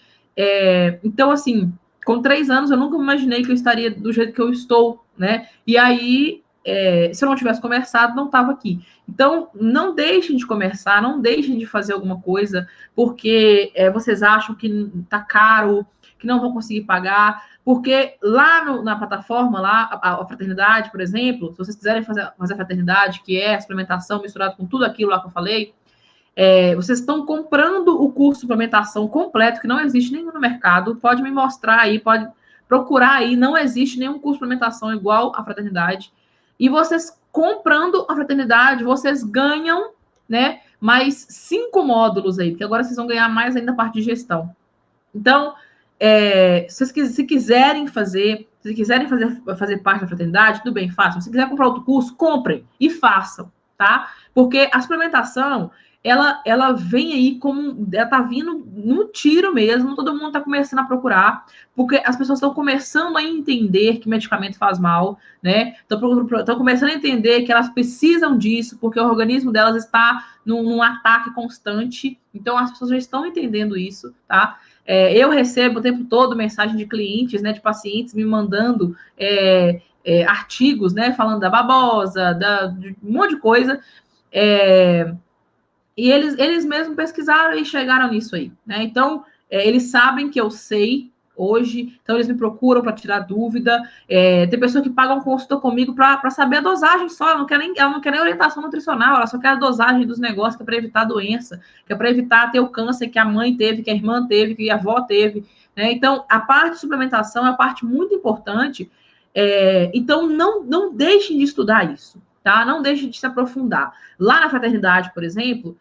Então, assim, com 3 anos, eu nunca imaginei que eu estaria do jeito que eu estou, né? E aí, se eu não tivesse conversado, não estava aqui. Então, não deixem de conversar, não deixem de fazer alguma coisa, porque vocês acham que está caro, que não vão conseguir pagar, porque lá na plataforma, lá, a fraternidade, por exemplo, se vocês quiserem fazer a fraternidade, que é a suplementação misturada com tudo aquilo lá que eu falei, vocês estão comprando o curso de suplementação completo, que não existe nenhum no mercado, pode me mostrar aí, pode procurar aí, não existe nenhum curso de suplementação igual à fraternidade, e vocês comprando a fraternidade, vocês ganham, né, mais 5 módulos aí, porque agora vocês vão ganhar mais ainda a parte de gestão. Então, se quiserem fazer parte da fraternidade, tudo bem, façam. Se quiser comprar outro curso, comprem e façam, tá? Porque a suplementação, ela vem aí ela tá vindo no tiro mesmo, todo mundo tá começando a procurar, porque as pessoas estão começando a entender que medicamento faz mal, né? Estão começando a entender que elas precisam disso, porque o organismo delas está num ataque constante, então as pessoas já estão entendendo isso, tá? Eu recebo o tempo todo mensagem de clientes, né, de pacientes me mandando artigos, né, falando da babosa, de um monte de coisa, e eles mesmos pesquisaram e chegaram nisso aí, né? Então, eles sabem que eu sei hoje, então eles me procuram para tirar dúvida. Tem pessoa que paga um consulta comigo para saber a dosagem só, ela não quer nem orientação nutricional, ela só quer a dosagem dos negócios, que é para evitar doença, que é para evitar ter o câncer que a mãe teve, que a irmã teve, que a avó teve, né? Então, a parte de suplementação é uma parte muito importante, então não deixem de estudar isso, tá? Não deixem de se aprofundar. Lá na fraternidade, por exemplo,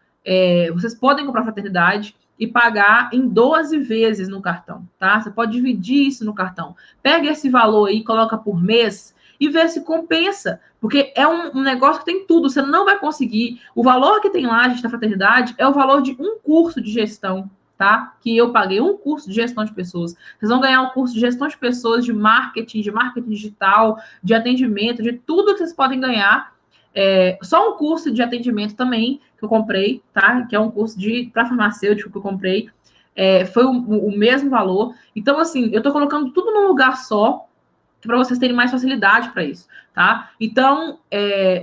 vocês podem comprar fraternidade e pagar em 12 vezes no cartão, tá? Você pode dividir isso no cartão. Pega esse valor aí, coloca por mês e vê se compensa, porque é um negócio que tem tudo, você não vai conseguir. O valor que tem lá, gente, da fraternidade, é o valor de um curso de gestão, tá? Que eu paguei um curso de gestão de pessoas. Vocês vão ganhar um curso de gestão de pessoas, de marketing digital, de atendimento, de tudo que vocês podem ganhar. Só um curso de atendimento também que eu comprei, tá? Que é um curso para farmacêutico que eu comprei. Foi o mesmo valor. Então, assim, eu estou colocando tudo num lugar só, para vocês terem mais facilidade para isso, tá? Então,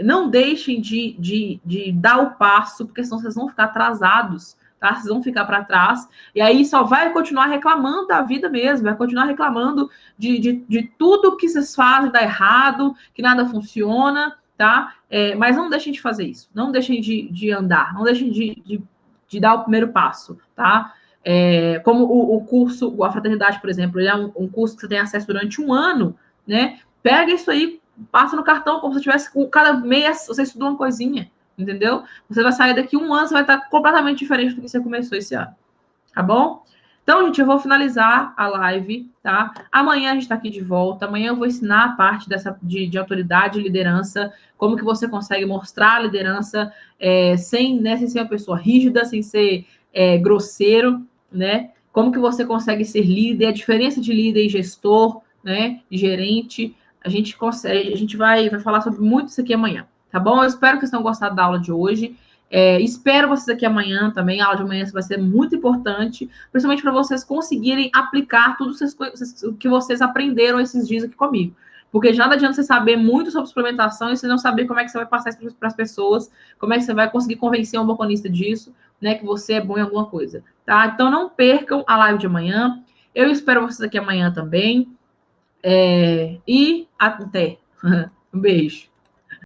não deixem de dar o passo, porque senão vocês vão ficar atrasados, tá? Vocês vão ficar para trás, e aí só vai continuar reclamando da vida mesmo, vai continuar reclamando de tudo que vocês fazem dá errado, que nada funciona, tá? Mas não deixem de fazer isso, não deixem de andar, não deixem de dar o primeiro passo, tá? Como o curso, a fraternidade, por exemplo, ele é um curso que você tem acesso durante um ano, né? Pega isso aí, passa no cartão, como se tivesse, cada mês você estudou uma coisinha, entendeu? Você vai sair daqui um ano, você vai estar completamente diferente do que você começou esse ano, tá bom? Então, gente, eu vou finalizar a live, tá? Amanhã a gente está aqui de volta. Amanhã eu vou ensinar a parte de autoridade e liderança, como que você consegue mostrar a liderança sem ser uma pessoa rígida, sem ser grosseiro, né? Como que você consegue ser líder, a diferença de líder e gestor, né? De gerente. A gente vai falar sobre muito isso aqui amanhã, tá bom? Eu espero que vocês tenham gostado da aula de hoje. Espero vocês aqui amanhã também. A aula de amanhã vai ser muito importante, principalmente para vocês conseguirem aplicar tudo que vocês aprenderam esses dias aqui comigo. Porque já não adianta você saber muito sobre suplementação e você não saber como é que você vai passar isso para as pessoas, como é que você vai conseguir convencer um balconista disso, né, que você é bom em alguma coisa, tá? Então não percam a live de amanhã. Eu espero vocês aqui amanhã também. E até. Um beijo.